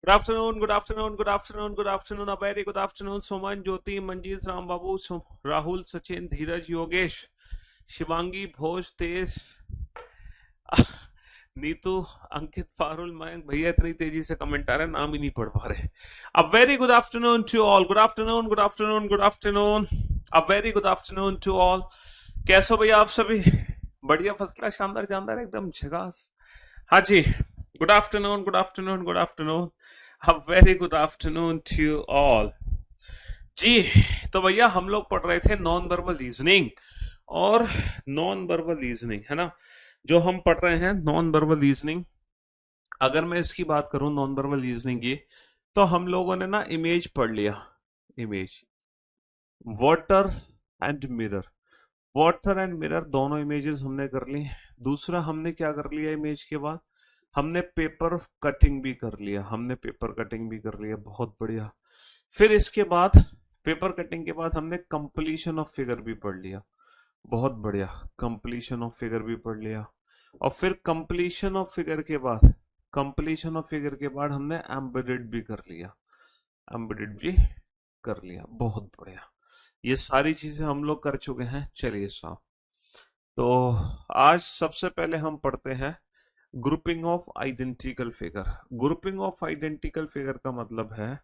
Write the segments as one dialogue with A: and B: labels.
A: Good afternoon, good afternoon, good afternoon, good afternoon, a very good afternoon. Suman, Jyoti, Manjeet, Ram Babu, Rahul, Sachin, Dheeraj, Yogesh, Shivangi, Bhoj, Tej, Neetu, Ankit, Parul, Mayank. भैया इतनी तेजी से कमेंट आ रहे हैं, नाम ही नहीं पढ़ पा रहे। A very good afternoon to all. Good afternoon, good afternoon, good afternoon, a very good afternoon to all. कैसे हो भैया आप सभी? बढ़िया, फर्स्ट क्लास, शानदार जानदार, एकदम झकास। हाँ जी, good afternoon, good afternoon, good afternoon, a very good afternoon to all जी। तो भैया हम लोग पढ़ रहे थे नॉन वर्बल रीजनिंग, और नॉन वर्बल रीजनिंग है ना जो हम पढ़ रहे हैं, नॉन वर्बल रीजनिंग। अगर मैं इसकी बात करूं नॉन वर्बल रीजनिंग की, तो हम लोगों ने ना इमेज पढ़ लिया। Image, water and mirror. Water and mirror दोनों इमेजेस हमने कर ली। दूसरा हमने क्या कर लिया इमेज के बाद, हमने पेपर कटिंग भी कर लिया। हमने पेपर कटिंग भी कर लिया, बहुत बढ़िया। फिर इसके बाद पेपर कटिंग के बाद हमने कंप्लीशन ऑफ फिगर भी पढ़ लिया, बहुत बढ़िया। कंप्लीशन ऑफ फिगर भी पढ़ लिया। और फिर कंप्लीशन ऑफ फिगर के बाद हमने एम्बेडेड भी कर लिया। एम्बेडेड भी कर लिया, बहुत बढ़िया। ये सारी चीजें हम लोग कर चुके हैं। चलिए साहब, तो आज सबसे पहले हम पढ़ते हैं grouping of identical figure. Grouping of identical figure का मतलब है,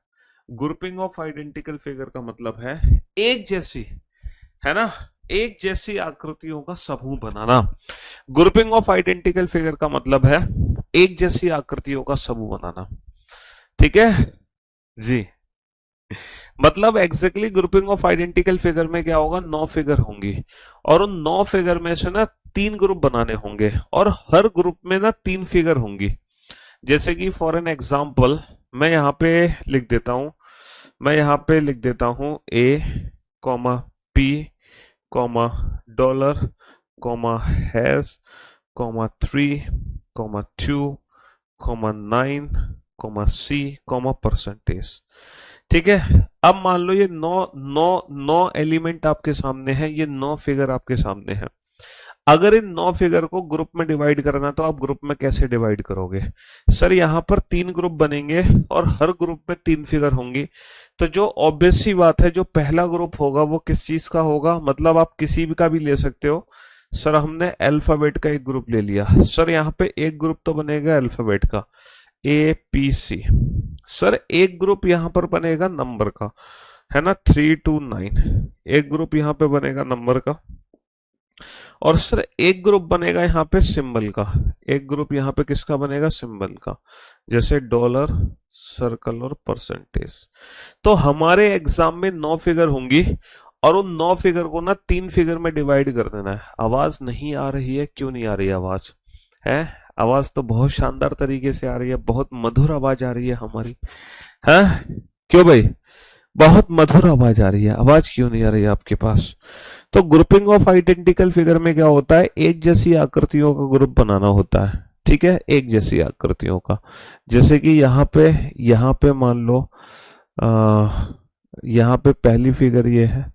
A: ग्रुपिंग ऑफ आइडेंटिकल फिगर का मतलब है एक जैसी, है ना, एक जैसी आकृतियों का समूह बनाना। ग्रुपिंग ऑफ आइडेंटिकल फिगर का मतलब है एक जैसी आकृतियों का समूह बनाना। ठीक है जी। मतलब exactly grouping of identical figure में क्या होगा, 9 फिगर होंगी, और उन 9 फिगर में से ना 3 ग्रुप बनाने होंगे, और हर ग्रुप में ना 3 फिगर होंगी। जैसे कि फॉर एन एग्जाम्पल मैं यहाँ पे लिख देता हूं, A comma P comma dollar comma hash comma 3 comma 2 comma 9 comma C comma percentage. ठीक है। अब मान लो ये नौ नौ नौ एलिमेंट आपके सामने है, ये 9 फिगर आपके सामने है। अगर इन 9 फिगर को ग्रुप में डिवाइड करना, तो आप ग्रुप में कैसे डिवाइड करोगे? सर यहाँ पर 3 ग्रुप बनेंगे और हर ग्रुप में 3 फिगर होंगी। तो जो ऑब्वियस सी बात है, जो पहला ग्रुप होगा वो किस चीज का होगा, मतलब आप किसी भी का भी ले सकते हो। सर हमने अल्फाबेट का एक ग्रुप ले लिया। सर यहाँ पे एक ग्रुप तो बनेगा अल्फाबेट का, APC। सर एक ग्रुप यहां पर बनेगा नंबर का, है ना, 3 to 9। एक ग्रुप यहां पे बनेगा नंबर का। और सर एक ग्रुप बनेगा यहाँ पे सिंबल का। एक ग्रुप यहाँ पे किसका बनेगा, सिंबल का, जैसे डॉलर, सर्कल और परसेंटेज। तो हमारे एग्जाम में 9 फिगर होंगी, और उन 9 फिगर को ना 3 फिगर में डिवाइड कर देना है। आवाज नहीं आ रही है? क्यों नहीं आ रही आवाज? है, आवाज तो बहुत शानदार तरीके से आ रही है, बहुत मधुर आवाज आ रही है हमारी, है। क्यों भाई, बहुत मधुर आवाज आ रही है, आवाज क्यों नहीं आ रही है आपके पास? तो ग्रुपिंग ऑफ आइडेंटिकल फिगर में क्या होता है, एक जैसी आकृतियों का ग्रुप बनाना होता है। ठीक है, एक जैसी आकृतियों का। जैसे कि यहाँ पे मान लो यहाँ पे पहली फिगर ये है,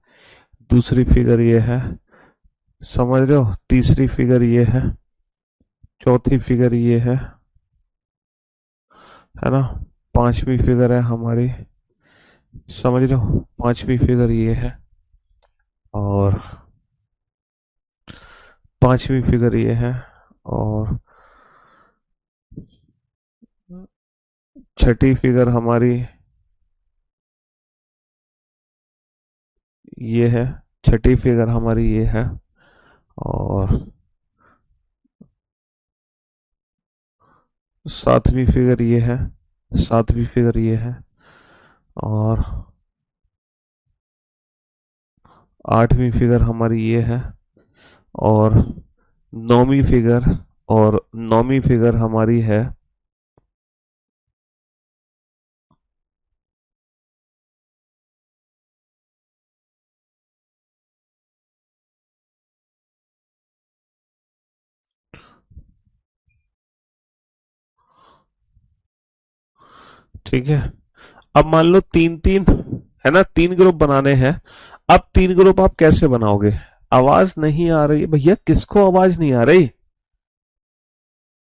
A: दूसरी फिगर ये है, समझ रहे हो, तीसरी फिगर ये है, चौथी फिगर ये है ना, पांचवी फिगर है हमारी, समझ रहे हो, पांचवी फिगर ये है, और पांचवी फिगर ये है, और छठी फिगर हमारी ये है, छठी फिगर हमारी ये है, और सातवीं फिगर ये है, सातवीं फिगर ये है, और आठवीं फिगर हमारी ये है, और नौवीं फिगर, और नौवीं फिगर हमारी है, ठीक है। अब मान लो तीन तीन, है ना, 3 ग्रुप बनाने हैं। अब 3 ग्रुप आप कैसे बनाओगे? आवाज नहीं आ रही भैया, किसको आवाज नहीं आ रही?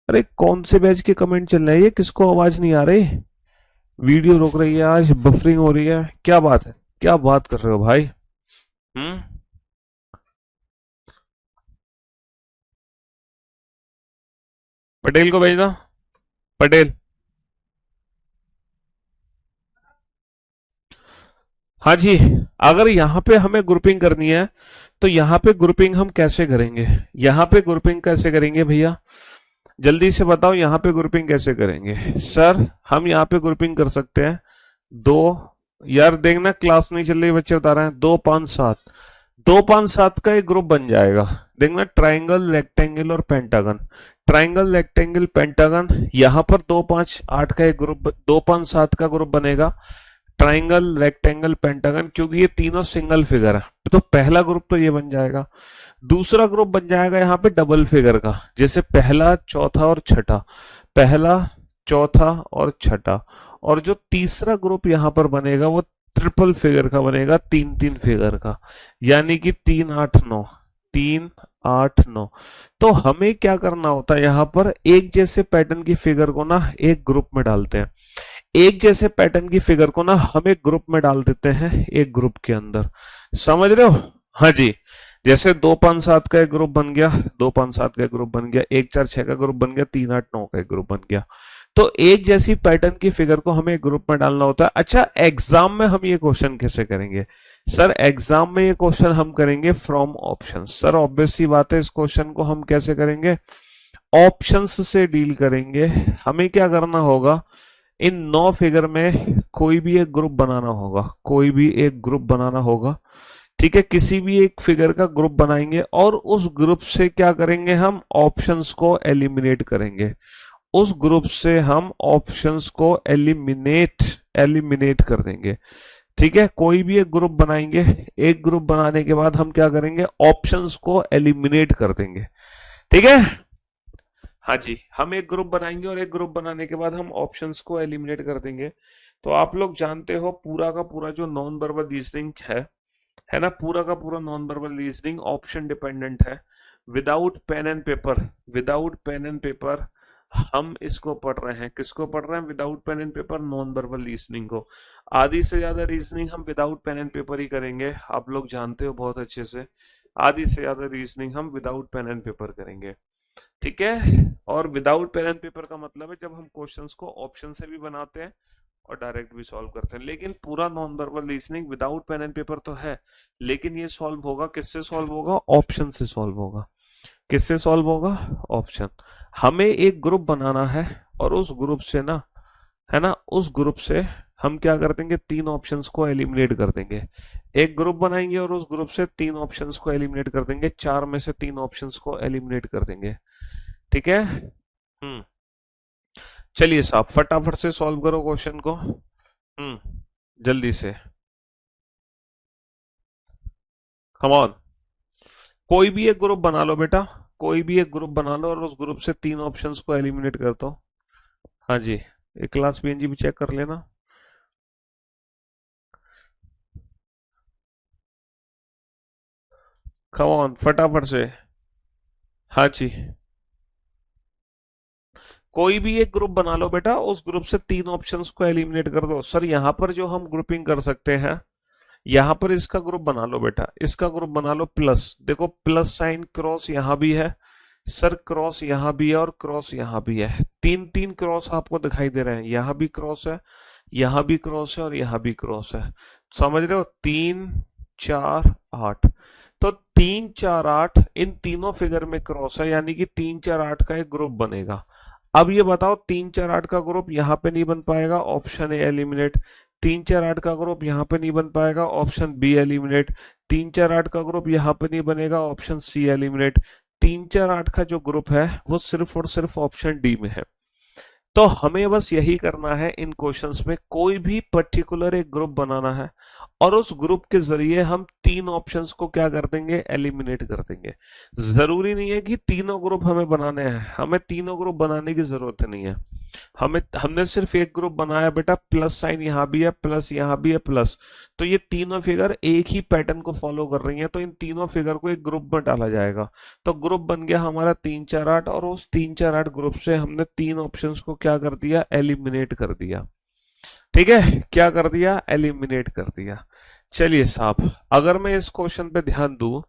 A: अरे कौन से बैच के कमेंट चल रहे हैं, ये किसको आवाज नहीं आ रही? वीडियो रुक रही है, आज बफरिंग हो रही है, क्या बात है, क्या बात कर रहे हो भाई? हम्म। पटेल को भेजना। पटेल। हाँ जी। अगर यहाँ पे हमें ग्रुपिंग करनी है तो यहाँ पे ग्रुपिंग हम कैसे करेंगे? यहाँ पे ग्रुपिंग कैसे करेंगे भैया? जल्दी से बताओ, यहाँ पे ग्रुपिंग कैसे करेंगे? सर हम यहाँ पे ग्रुपिंग कर सकते हैं दो, यार देखना क्लास नहीं चल रही, बच्चे बता रहे हैं, 2 5 7। 2 5 7 का एक ग्रुप बन जाएगा। देखना ट्राइंगल, रेक्टेंगल और पेंटागन। ट्राइंगल, रेक्टेंगल, पेंटागन, यहाँ पर 2 5 8 का एक ग्रुप, 2 5 7 का ग्रुप बनेगा। ट्राइंगल, रेक्टेंगल, पेंटागन, क्योंकि ये तीनों सिंगल फिगर है तो पहला ग्रुप तो ये बन जाएगा। दूसरा ग्रुप बन जाएगा यहाँ पे डबल फिगर का, जैसे पहला, चौथा और छठा। पहला, चौथा और छठा। और जो तीसरा ग्रुप यहाँ पर बनेगा वो ट्रिपल फिगर का बनेगा, 3 3 फिगर का, यानी कि 3 8 9। 3 8 9। तो हमें क्या करना होता है, यहाँ पर एक जैसे पैटर्न की फिगर को ना एक ग्रुप में डालते हैं। एक जैसे पैटर्न की फिगर को ना हम एक ग्रुप में डाल देते हैं, एक ग्रुप के अंदर। समझ रहे हो? हाँ जी। जैसे 2 5 7 का एक ग्रुप बन गया, 2 5 7 का एक ग्रुप बन गया, 1 4 6 का ग्रुप बन गया, 3 8 9 का एक ग्रुप बन गया। तो एक जैसी पैटर्न की फिगर को हमें एक ग्रुप में डालना होता है। अच्छा, एग्जाम में हम ये क्वेश्चन कैसे करेंगे? सर एग्जाम में ये क्वेश्चन हम करेंगे फ्रॉम ऑप्शन। सर ऑब्वियस सी बात है, इस क्वेश्चन को हम कैसे करेंगे? ऑप्शंस से डील करेंगे। हमें क्या करना होगा, इन 9 फिगर में कोई भी एक ग्रुप बनाना होगा, कोई भी एक ग्रुप बनाना होगा। ठीक है, किसी भी एक फिगर का ग्रुप बनाएंगे और उस ग्रुप से क्या करेंगे, हम ऑप्शंस को एलिमिनेट करेंगे। उस ग्रुप से हम ऑप्शंस को एलिमिनेट एलिमिनेट कर देंगे। ठीक है, कोई भी एक ग्रुप बनाएंगे, एक ग्रुप बनाने के बाद हम क्या करेंगे, ऑप्शंस को एलिमिनेट कर देंगे। ठीक है। हाँ जी, हम एक ग्रुप बनाएंगे और एक ग्रुप बनाने के बाद हम ऑप्शंस को एलिमिनेट कर देंगे। तो आप लोग जानते हो पूरा का पूरा जो नॉन वर्बल रीजनिंग है ना, पूरा का पूरा non verbal reasoning option dependent है। Without pen and paper, without pen and paper हम इसको पढ़ रहे हैं। किसको पढ़ रहे हैं? Without pen and paper, non verbal reasoning को। आधी से ज्यादा रीजनिंग हम विदाउट पेन एंड पेपर ही करेंगे, आप लोग जानते हो बहुत अच्छे से। आधी से ज्यादा रीजनिंग हम विदाउट पेन एंड पेपर करेंगे। ठीक है। और विदाउट पेन एंड पेपर का मतलब है जब हम क्वेश्चंस को ऑप्शन से भी बनाते हैं और डायरेक्ट भी सॉल्व करते हैं। लेकिन पूरा non verbal reasoning without pen and paper तो है, लेकिन ये सॉल्व होगा किससे? सॉल्व होगा ऑप्शन से सॉल्व होगा। किससे सॉल्व होगा? ऑप्शन। हमें एक ग्रुप बनाना है और उस ग्रुप से ना, है ना, उस ग्रुप से हम क्या कर देंगे, 3 ऑप्शंस को एलिमिनेट कर देंगे। एक ग्रुप बनाएंगे और उस ग्रुप से 3 ऑप्शंस को एलिमिनेट कर देंगे, 4 में से 3 ऑप्शंस को एलिमिनेट कर देंगे। ठीक है। चलिए साहब, फटाफट से सॉल्व करो क्वेश्चन को। जल्दी से, कम ऑन। कोई भी एक ग्रुप बना लो बेटा, कोई भी एक ग्रुप बना लो और उस ग्रुप से 3 ऑप्शंस को एलिमिनेट कर दो। हाँ जी, एक क्लास पीएनजी भी चेक कर लेना। कम ऑन, फटाफट से। हाँ जी, कोई भी एक ग्रुप बना लो बेटा, उस ग्रुप से 3 ऑप्शंस को एलिमिनेट कर दो। सर यहाँ पर जो हम ग्रुपिंग कर सकते हैं, यहाँ पर इसका ग्रुप बना लो बेटा, इसका ग्रुप बना लो प्लस। देखो प्लस साइन क्रॉस यहाँ भी है सर, क्रॉस यहाँ भी है और क्रॉस यहाँ भी है। 3 3 क्रॉस आपको दिखाई दे रहे हैं, यहाँ भी क्रॉस है, यहाँ भी क्रॉस है और यहाँ भी क्रॉस है। समझ रहे हो? 3 4 8। तो 3 4 8 इन तीनों फिगर में क्रॉस है, यानी कि 3 4 8 का एक ग्रुप बनेगा। अब ये बताओ, 3 4 8 का ग्रुप यहाँ पे नहीं बन पाएगा, ऑप्शन ए एलिमिनेट। 3 4 8 का ग्रुप यहाँ पे नहीं बन पाएगा, ऑप्शन बी एलिमिनेट। 3 4 8 का ग्रुप यहाँ पे नहीं बनेगा, ऑप्शन सी एलिमिनेट। 3 4 8 का जो ग्रुप है वो सिर्फ और सिर्फ ऑप्शन डी में है। तो हमें बस यही करना है, इन क्वेश्चंस में कोई भी पर्टिकुलर एक ग्रुप बनाना है और उस ग्रुप के जरिए हम 3 ऑप्शंस को क्या कर देंगे, एलिमिनेट कर देंगे। जरूरी नहीं है कि तीनों ग्रुप हमें बनाने हैं, हमें तीनों ग्रुप बनाने की जरूरत नहीं है। हमने सिर्फ एक ग्रुप बनाया बेटा, प्लस साइन यहाँ भी है, प्लस यहाँ भी है, प्लस। तो ये तीनों फिगर एक ही पैटर्न को फॉलो कर रही हैं, तो इन तीनों फिगर को एक ग्रुप में डाला जाएगा। तो ग्रुप बन गया हमारा 3 4 8 और उस 3 4 8 ग्रुप से हमने 3 ऑप्शंस को क्या कर दिया, एलिमिनेट कर दिया। ठीक है, क्या कर दिया, एलिमिनेट कर दिया। चलिए साहब, अगर मैं इस क्वेश्चन पे ध्यान दूं,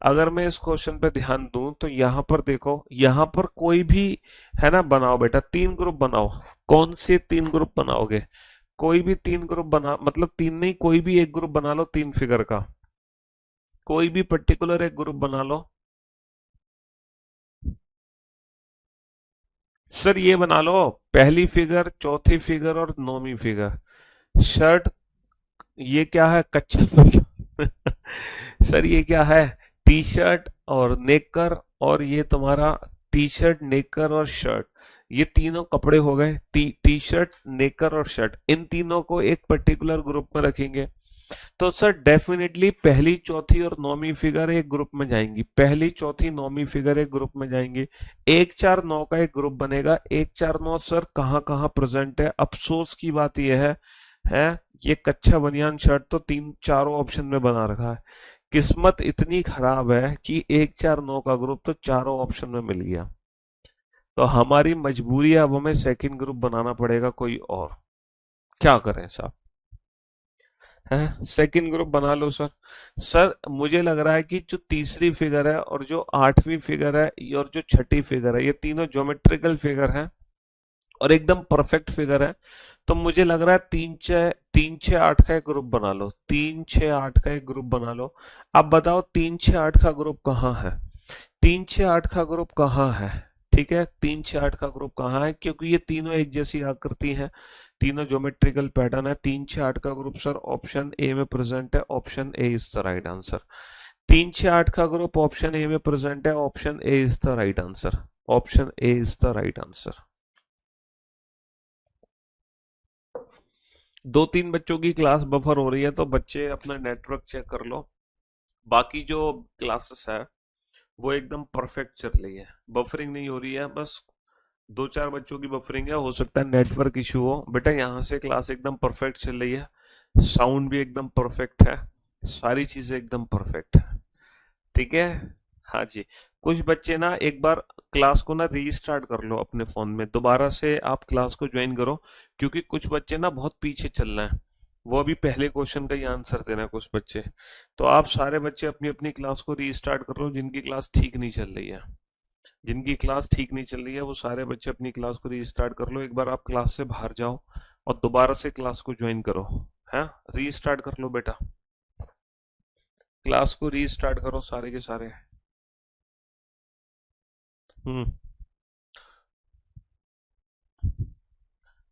A: अगर मैं इस क्वेश्चन पे ध्यान दूं तो यहां पर देखो, यहां पर कोई भी है ना, बनाओ बेटा, तीन ग्रुप बनाओ। कौन से तीन ग्रुप बनाओगे? कोई भी तीन ग्रुप बना, मतलब तीन नहीं, कोई भी एक ग्रुप बना लो तीन फिगर का, कोई भी पर्टिकुलर एक ग्रुप बना लो। सर ये बना लो, पहली फिगर, चौथी फिगर और नौवीं फिगर। शर्ट, ये क्या है, कच्चा सर ये क्या है, टी शर्ट और नेकर, और ये तुम्हारा टी शर्ट, नेकर और शर्ट, ये तीनों कपड़े हो गए। टी शर्ट, नेकर और शर्ट, इन तीनों को एक पर्टिकुलर ग्रुप में रखेंगे। तो सर डेफिनेटली पहली, चौथी और नौवीं फिगर एक ग्रुप में जाएंगी, पहली, चौथी, नौवीं फिगर एक ग्रुप में जाएंगी। एक चार नौ का एक ग्रुप बनेगा। एक चार नौ सर कहाँ कहाँ प्रेजेंट है? अफसोस की बात यह है ये कच्चा बनियान शर्ट तो तीन चारों ऑप्शन में बना रखा है। किस्मत इतनी खराब है कि एक चार नौ का ग्रुप तो चारों ऑप्शन में मिल गया। तो हमारी मजबूरी है, अब हमें सेकंड ग्रुप बनाना पड़ेगा कोई और। क्या करें साहब? है, सेकंड ग्रुप बना लो सर। सर मुझे लग रहा है कि जो तीसरी फिगर है और जो आठवीं फिगर है और जो छठी फिगर है, ये तीनों ज्योमेट्रिकल फिगर है और एकदम परफेक्ट फिगर है। तो मुझे लग रहा है तीन छः आठ का एक ग्रुप बना लो, तीन छः आठ का एक ग्रुप बना लो। अब बताओ तीन छः आठ का ग्रुप कहाँ है? तीन छः आठ का ग्रुप कहाँ है? ठीक है, तीन छः आठ का ग्रुप कहाँ है? क्योंकि ये तीनों एक जैसी आकृति हैं, तीनों ज्योमेट्रिकल पैटर्न है। तीन छः आठ का ग्रुप सर ऑप्शन ए में प्रेजेंट है, option A is the right answer. तीन छः आठ का ग्रुप ऑप्शन ए में प्रेजेंट है, option A is the right answer, option A is the right answer. दो तीन बच्चों की क्लास बफर हो रही है, तो बच्चे अपना नेटवर्क चेक कर लो। बाकी जो क्लासेस है वो एकदम परफेक्ट चल रही है, बफरिंग नहीं हो रही है। बस दो चार बच्चों की बफरिंग है, हो सकता है नेटवर्क इशू हो। बेटा यहाँ से क्लास एकदम परफेक्ट चल रही है, साउंड भी एकदम परफेक्ट है, सारी चीजें एकदम परफेक्ट है। ठीक है, हाँ जी। कुछ बच्चे ना एक बार क्लास को ना रीस्टार्ट कर लो अपने फोन में, दोबारा से आप क्लास को ज्वाइन करो, क्योंकि कुछ बच्चे ना बहुत पीछे चल रहे हैं। वो अभी पहले क्वेश्चन का ही आंसर दे रहे हैं कुछ बच्चे। तो आप सारे बच्चे अपनी अपनी क्लास को रीस्टार्ट कर लो, जिनकी क्लास ठीक नहीं चल रही है, जिनकी क्लास ठीक नहीं चल रही है वो सारे बच्चे अपनी क्लास को रीस्टार्ट कर लो। एक बार आप क्लास से बाहर जाओ और दोबारा से क्लास को ज्वाइन करो। है, रीस्टार्ट कर लो बेटा, क्लास को रीस्टार्ट करो सारे के सारे। हम्म,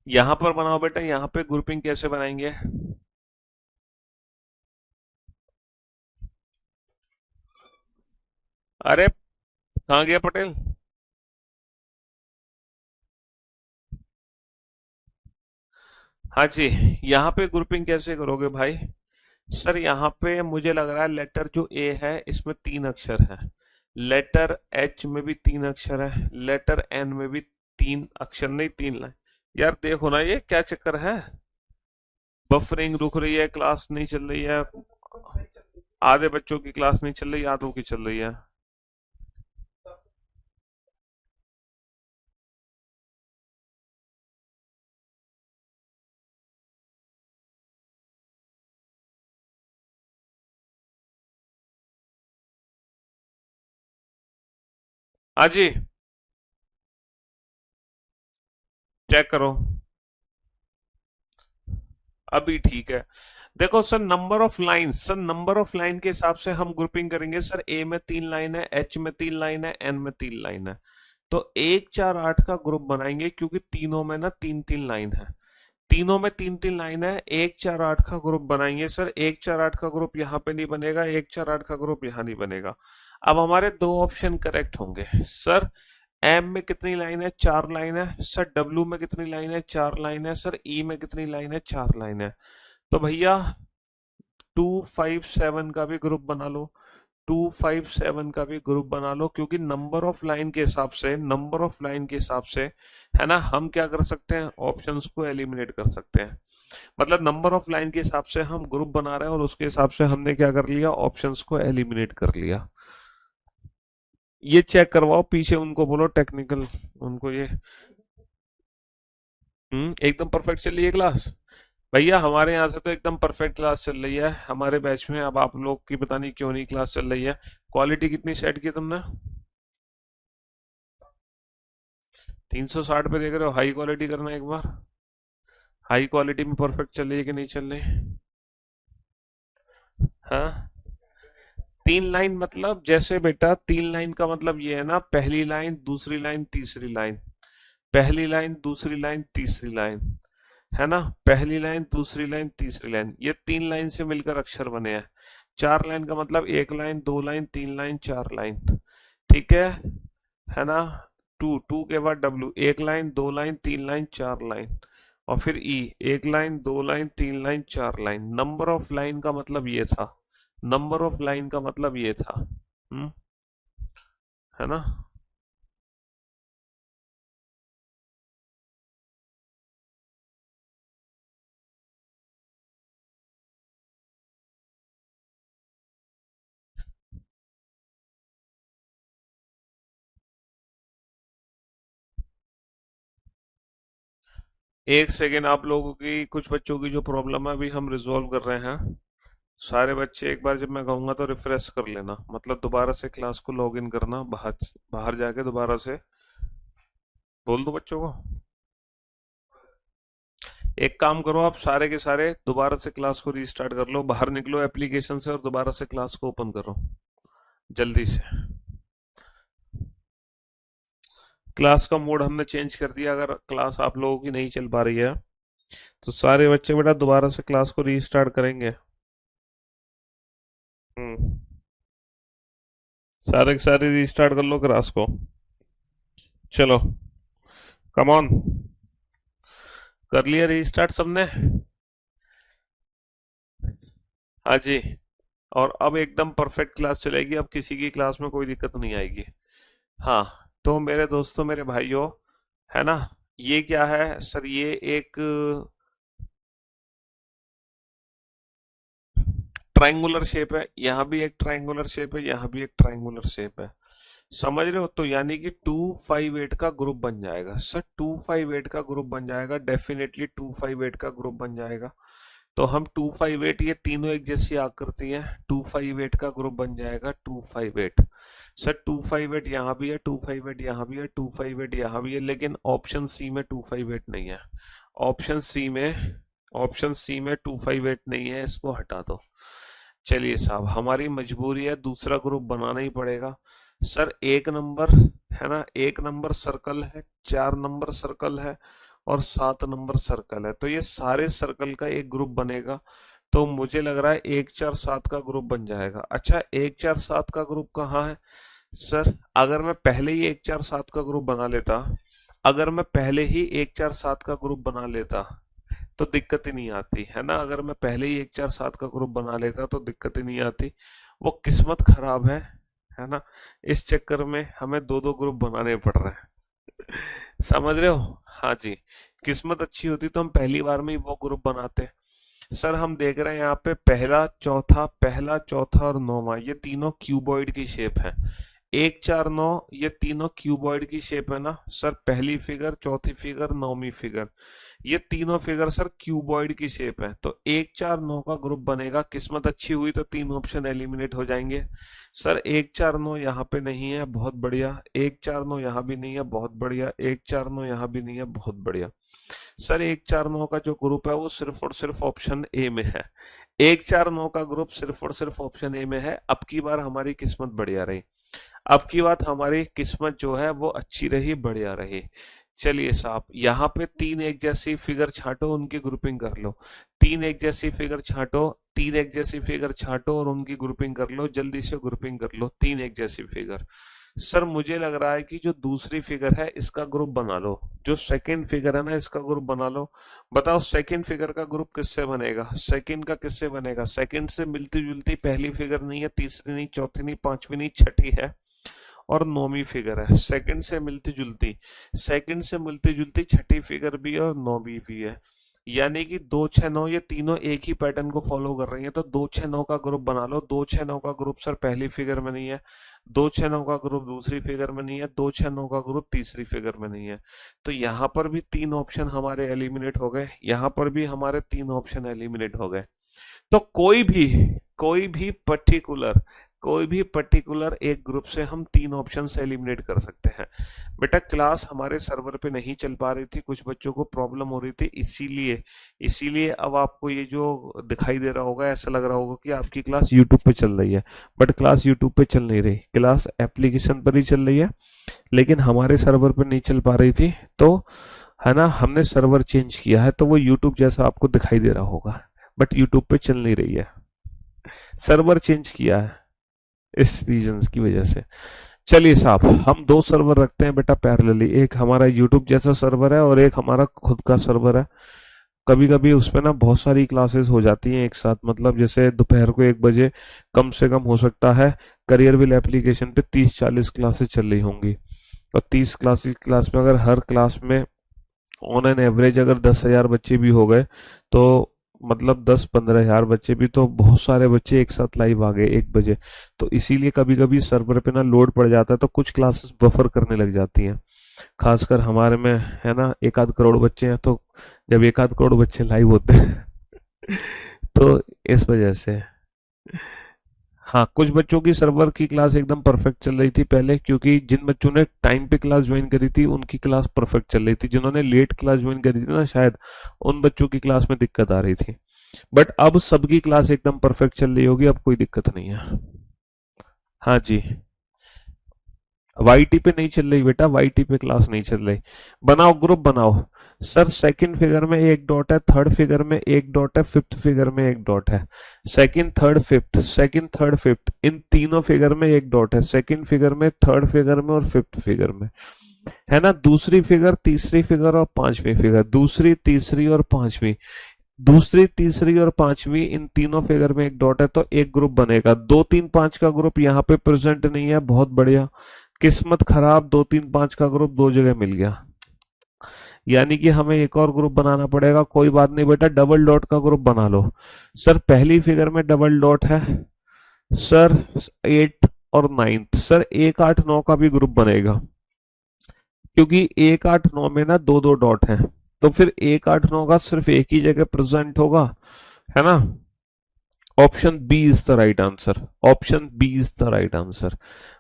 A: यहाँ पर बनाओ बेटा, यहाँ पे ग्रुपिंग कैसे बनाएंगे? अरे कहाँ गया पटेल? हाँ जी, यहाँ पे ग्रुपिंग कैसे करोगे भाई? सर यहाँ पे मुझे लग रहा है लेटर जो ए है इसमें तीन अक्षर है, लेटर एच में भी तीन अक्षर है, लेटर एन में भी तीन अक्षर, नहीं तीन लाइन। यार देखो ना ये क्या चक्कर है, बफरिंग रुक रही है, क्लास नहीं चल रही है, आधे बच्चों की क्लास नहीं चल रही, आधों की चल रही है। हाँ जी, चेक करो, अभी ठीक है। देखो sir number of line, sir number of line के हिसाब से हम ग्रुपिंग करेंगे। सर ए में तीन लाइन है, एच में तीन लाइन है, एन में तीन लाइन है, तो एक चार आठ का ग्रुप बनाएंगे, क्योंकि तीनों में ना तीन तीन लाइन है, तीनों में तीन तीन लाइन है। एक चार आठ का ग्रुप बनाएंगे सर, एक चार आठ का ग्रुप यहाँ पे नहीं बनेगा, एक चार आठ का ग्रुप यहाँ नहीं बनेगा। अब हमारे दो ऑप्शन करेक्ट होंगे सर। एम में कितनी लाइन है? चार लाइन है सर। डब्ल्यू में कितनी लाइन है? चार लाइन है सर। ई में कितनी लाइन है? चार लाइन है। तो भैया 257 का भी ग्रुप बना लो, 257 का भी ग्रुप बना लो, क्योंकि नंबर ऑफ लाइन के हिसाब से, नंबर ऑफ लाइन के हिसाब से है ना, हम क्या कर सकते हैं, ऑप्शंस को एलिमिनेट कर सकते हैं। मतलब नंबर ऑफ लाइन के हिसाब से हम ग्रुप बना रहे हैं और उसके हिसाब से हमने क्या कर लिया, ऑप्शंस को एलिमिनेट कर लिया। ये चेक करवाओ पीछे, उनको बोलो टेक्निकल, उनको ये एकदम परफेक्ट चल रही है क्लास। भैया हमारे यहाँ से तो एकदम परफेक्ट क्लास चल रही है हमारे बैच में। अब आप लोग की पता नहीं क्यों नहीं क्लास चल रही है। क्वालिटी कितनी सेट की तुमने? 360 पे देख रहे हो? हाई क्वालिटी करना एक बार। हाई क्वालिटी में परफेक्ट चल रही है कि नहीं चल रही? हाँ। 3 लाइन मतलब जैसे बेटा 3 लाइन का मतलब ये है ना, पहली लाइन दूसरी लाइन तीसरी लाइन, पहली लाइन दूसरी लाइन तीसरी लाइन, है ना? पहली लाइन दूसरी लाइन तीसरी लाइन, ये 3 लाइन से मिलकर अक्षर बने हैं। 4 लाइन का मतलब 1 लाइन 2 लाइन 3 लाइन 4 लाइन। ठीक है ना? टू टू के बाद W, 1 line 2 line 3 line 4 line. और फिर ई, 1 line 2 line 3 line 4 line. Number of line का मतलब ये था। नंबर ऑफ लाइन का मतलब ये था। है ना? एक सेकेंड, आप लोगों की कुछ बच्चों की जो प्रॉब्लम है अभी हम रिजॉल्व कर रहे हैं। सारे बच्चे एक बार जब मैं कहूंगा तो रिफ्रेश कर लेना, मतलब दोबारा से क्लास को लॉग इन करना, बाहर बाहर जाके दोबारा से बोल दो बच्चों को। एक काम करो, आप सारे के सारे दोबारा से क्लास को रीस्टार्ट कर लो, बाहर निकलो एप्लीकेशन से और दोबारा से क्लास को ओपन करो जल्दी से। क्लास का मोड हमने चेंज कर दिया। अगर क्लास आप लोगों की नहीं चल पा रही है तो सारे बच्चे बेटा दोबारा से क्लास को रीस्टार्ट करेंगे। हम्म। सारे के सारे रीस्टार्ट कर लो क्लास को। चलो, कम ऑन। कर लिया रीस्टार्ट सबने? हाँ जी। और अब एकदम परफेक्ट क्लास चलेगी, अब किसी की क्लास में कोई दिक्कत नहीं आएगी। हाँ। तो मेरे दोस्तों मेरे भाइयों, है ना, ये क्या है सर? ये एक ट्रायंगुलर शेप है, यहाँ भी एक ट्रायंगुलर शेप है, यहाँ भी एक ट्रायंगुलर शेप है। समझ रहे हो? तो यानी कि 258 का ग्रुप बन जाएगा सर, 258 का ग्रुप बन जाएगा, डेफिनेटली 258 का ग्रुप बन जाएगा। तो हम 258, ये तीनों एक जैसी आकृति है, 258 का ग्रुप बन जाएगा 258। सर 258 यहाँ भी है, 258 यहाँ भी है, 258 यहाँ भी है, लेकिन ऑप्शन सी में 258 नहीं है। ऑप्शन सी में, ऑप्शन सी में 258 नहीं है, इसको हटा दो। चलिए साहब, हमारी मजबूरी है, दूसरा ग्रुप बनाना ही पड़ेगा। सर 1 नंबर, है ना, 1 नंबर सर्कल है, 4 नंबर सर्कल है और 7 नंबर सर्कल है, तो ये सारे सर्कल का एक ग्रुप बनेगा। तो मुझे लग रहा है 1 4 7 का ग्रुप बन जाएगा। अच्छा, 1 4 7 का ग्रुप कहाँ है सर? अगर मैं पहले ही 1 4 7 का ग्रुप बना लेता, अगर मैं पहले ही 1 4 7 का ग्रुप बना लेता तो दिक्कत ही नहीं आती, है ना? अगर मैं पहले ही 1 4 7 का ग्रुप बना लेता तो दिक्कत ही नहीं आती। वो किस्मत खराब है ना? इस चक्कर में हमें दो दो ग्रुप बनाने पड़ रहे हैं। समझ रहे हो? हाँ जी। किस्मत अच्छी होती तो हम पहली बार में ही वो ग्रुप बनाते। सर हम देख रहे हैं यहाँ पे पहला चौथा और नौवां, ये तीनों क्यूबॉइड की शेप है। 1 4 9, ये तीनों क्यूबॉइड की शेप है ना सर? पहली फिगर, चौथी फिगर, नौवीं फिगर, ये तीनों फिगर सर क्यूबॉइड की शेप है। तो 1 4 9 का ग्रुप बनेगा। किस्मत अच्छी हुई तो 3 ऑप्शन एलिमिनेट हो जाएंगे। सर 1 4 9 यहाँ पे नहीं है, बहुत बढ़िया। 1 4 9 यहाँ भी नहीं है, बहुत बढ़िया। 1 4 9 यहाँ भी नहीं है, बहुत बढ़िया। सर 1 4 9 का जो ग्रुप है वो सिर्फ और सिर्फ ऑप्शन ए में है। 1 4 9 का ग्रुप सिर्फ और सिर्फ ऑप्शन ए में है। अब की बार हमारी किस्मत बढ़िया रही, अब की बात हमारी किस्मत जो है वो अच्छी रही, बढ़िया रही। चलिए साहब, यहाँ पे तीन एक जैसी फिगर छांटो, उनकी ग्रुपिंग कर लो। तीन एक जैसी फिगर छांटो, तीन एक जैसी फिगर छांटो और उनकी ग्रुपिंग कर लो, जल्दी से ग्रुपिंग कर लो तीन एक जैसी फिगर। सर मुझे लग रहा है कि जो दूसरी फिगर है इसका ग्रुप बना लो, जो सेकंड फिगर है ना इसका ग्रुप बना लो। बताओ सेकंड फिगर का ग्रुप किससे बनेगा? सेकंड का किससे बनेगा? सेकंड से मिलती जुलती पहली फिगर नहीं है, तीसरी नहीं, चौथी नहीं, पांचवी नहीं, छठी है और नौवीं फिगर है। सेकंड से मिलती जुलती, सेकंड से मिलती जुलती छठी फिगर भी है और नौवीं भी है। यानी कि 2 6 9 ये तीनों एक ही पैटर्न को फॉलो कर रही हैं, तो 2 6 9 का ग्रुप बना लो। 2 6 9 का ग्रुप सर पहली फिगर में नहीं है, 2 6 9 का ग्रुप दूसरी फिगर में नहीं है, 2 6 9 का ग्रुप तीसरी फिगर में नहीं है। तो यहाँ पर भी 3 ऑप्शन हमारे एलिमिनेट हो गए, यहाँ पर भी हमारे 3 ऑप्शन एलिमिनेट हो गए। तो कोई भी पर्टिकुलर एक ग्रुप से हम 3 ऑप्शन से एलिमिनेट कर सकते हैं। बेटा क्लास हमारे सर्वर पे नहीं चल पा रही थी, कुछ बच्चों को प्रॉब्लम हो रही थी, इसीलिए अब आपको ये जो दिखाई दे रहा होगा, ऐसा लग रहा होगा कि आपकी क्लास यूट्यूब पे चल रही है, बट क्लास यूट्यूब पे चल नहीं रही, क्लास एप्लीकेशन पर ही चल रही है, लेकिन हमारे सर्वर पर नहीं चल पा रही थी। तो है ना, हमने सर्वर चेंज किया है, तो वो यूट्यूब जैसा आपको दिखाई दे रहा होगा, बट यूट्यूब पे चल नहीं रही है, सर्वर चेंज किया है इस रीजंस की वजह से। चलिए साहब, हम 2 सर्वर रखते हैं बेटा पैरेलली, एक हमारा यूट्यूब जैसा सर्वर है और एक हमारा खुद का सर्वर है। कभी कभी उस पर ना बहुत सारी क्लासेस हो जाती हैं एक साथ, मतलब जैसे दोपहर को 1 बजे कम से कम हो सकता है करियरविल एप्लीकेशन पे 30-40 क्लासेस चल रही होंगी, और 30 क्लास में अगर हर क्लास में ऑन एन एवरेज अगर 10,000 बच्चे भी हो गए, तो मतलब 10-15 हजार बच्चे भी, तो बहुत सारे बच्चे एक साथ लाइव आ गए 1 बजे। तो इसीलिए कभी कभी सर्वर पे ना लोड पड़ जाता है, तो कुछ क्लासेस बफर करने लग जाती हैं, खासकर हमारे में है ना 1 आध करोड़ बच्चे हैं, तो जब 1 आध करोड़ बच्चे लाइव होते हैं तो इस वजह से। हाँ, कुछ बच्चों की सर्वर की क्लास एकदम परफेक्ट चल रही थी पहले, क्योंकि जिन बच्चों ने टाइम पे क्लास ज्वाइन करी थी उनकी क्लास परफेक्ट चल रही थी, जिन्होंने लेट क्लास ज्वाइन करी थी ना शायद, उन बच्चों की क्लास में दिक्कत आ रही थी। बट अब सबकी क्लास एकदम परफेक्ट चल रही होगी, अब कोई दिक्कत नहीं है। हाँ जी, वाईटी पे नहीं चल रही बेटा, वाईटी पे क्लास नहीं चल रही। बनाओ, ग्रुप बनाओ। सर सेकंड फिगर में एक डॉट है, थर्ड फिगर में एक डॉट है, फिफ्थ फिगर में एक डॉट है। सेकंड थर्ड फिफ्थ इन तीनों फिगर में एक डॉट है, सेकंड फिगर में, थर्ड फिगर में और फिफ्थ फिगर में, है ना। दूसरी फिगर, तीसरी फिगर और पांचवी फिगर, दूसरी तीसरी और पांचवी इन तीनों फिगर में एक डॉट है, तो एक ग्रुप बनेगा। 2 3 5 का ग्रुप यहाँ पे प्रेजेंट नहीं है, बहुत बढ़िया, किस्मत खराब, 2 3 5 का ग्रुप 2 जगह मिल गया, यानी कि हमें एक और ग्रुप बनाना पड़ेगा। कोई बात नहीं बेटा, डबल डॉट का ग्रुप बना लो। सर पहली फिगर में डबल डॉट है सर, 8 और 9, सर 1 8 9 का भी ग्रुप बनेगा, क्योंकि 1 8 9 में ना 2 2 डॉट है, तो फिर 1 8 9 का सिर्फ एक ही जगह प्रेजेंट होगा, है ना। Option B is the right answer, option B is the right answer.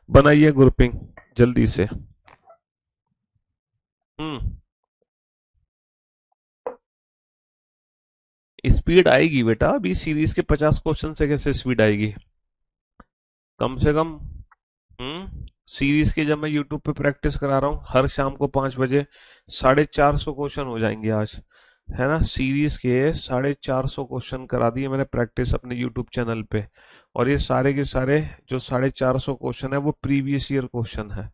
A: बनाइए ग्रुपिंग जल्दी से। स्पीड आएगी बेटा, अभी सीरीज के 50 क्वेश्चन से कैसे स्पीड आएगी, कम से कम। सीरीज के जब मैं यूट्यूब पे प्रैक्टिस करा रहा हूँ हर शाम को 5 बजे, 450 क्वेश्चन हो जाएंगे आज, है ना। सीरीज के 450 क्वेश्चन करा दिए मैंने प्रैक्टिस अपने यूट्यूब चैनल पे, और ये सारे के सारे जो 450 क्वेश्चन है वो प्रीवियस ईयर क्वेश्चन है,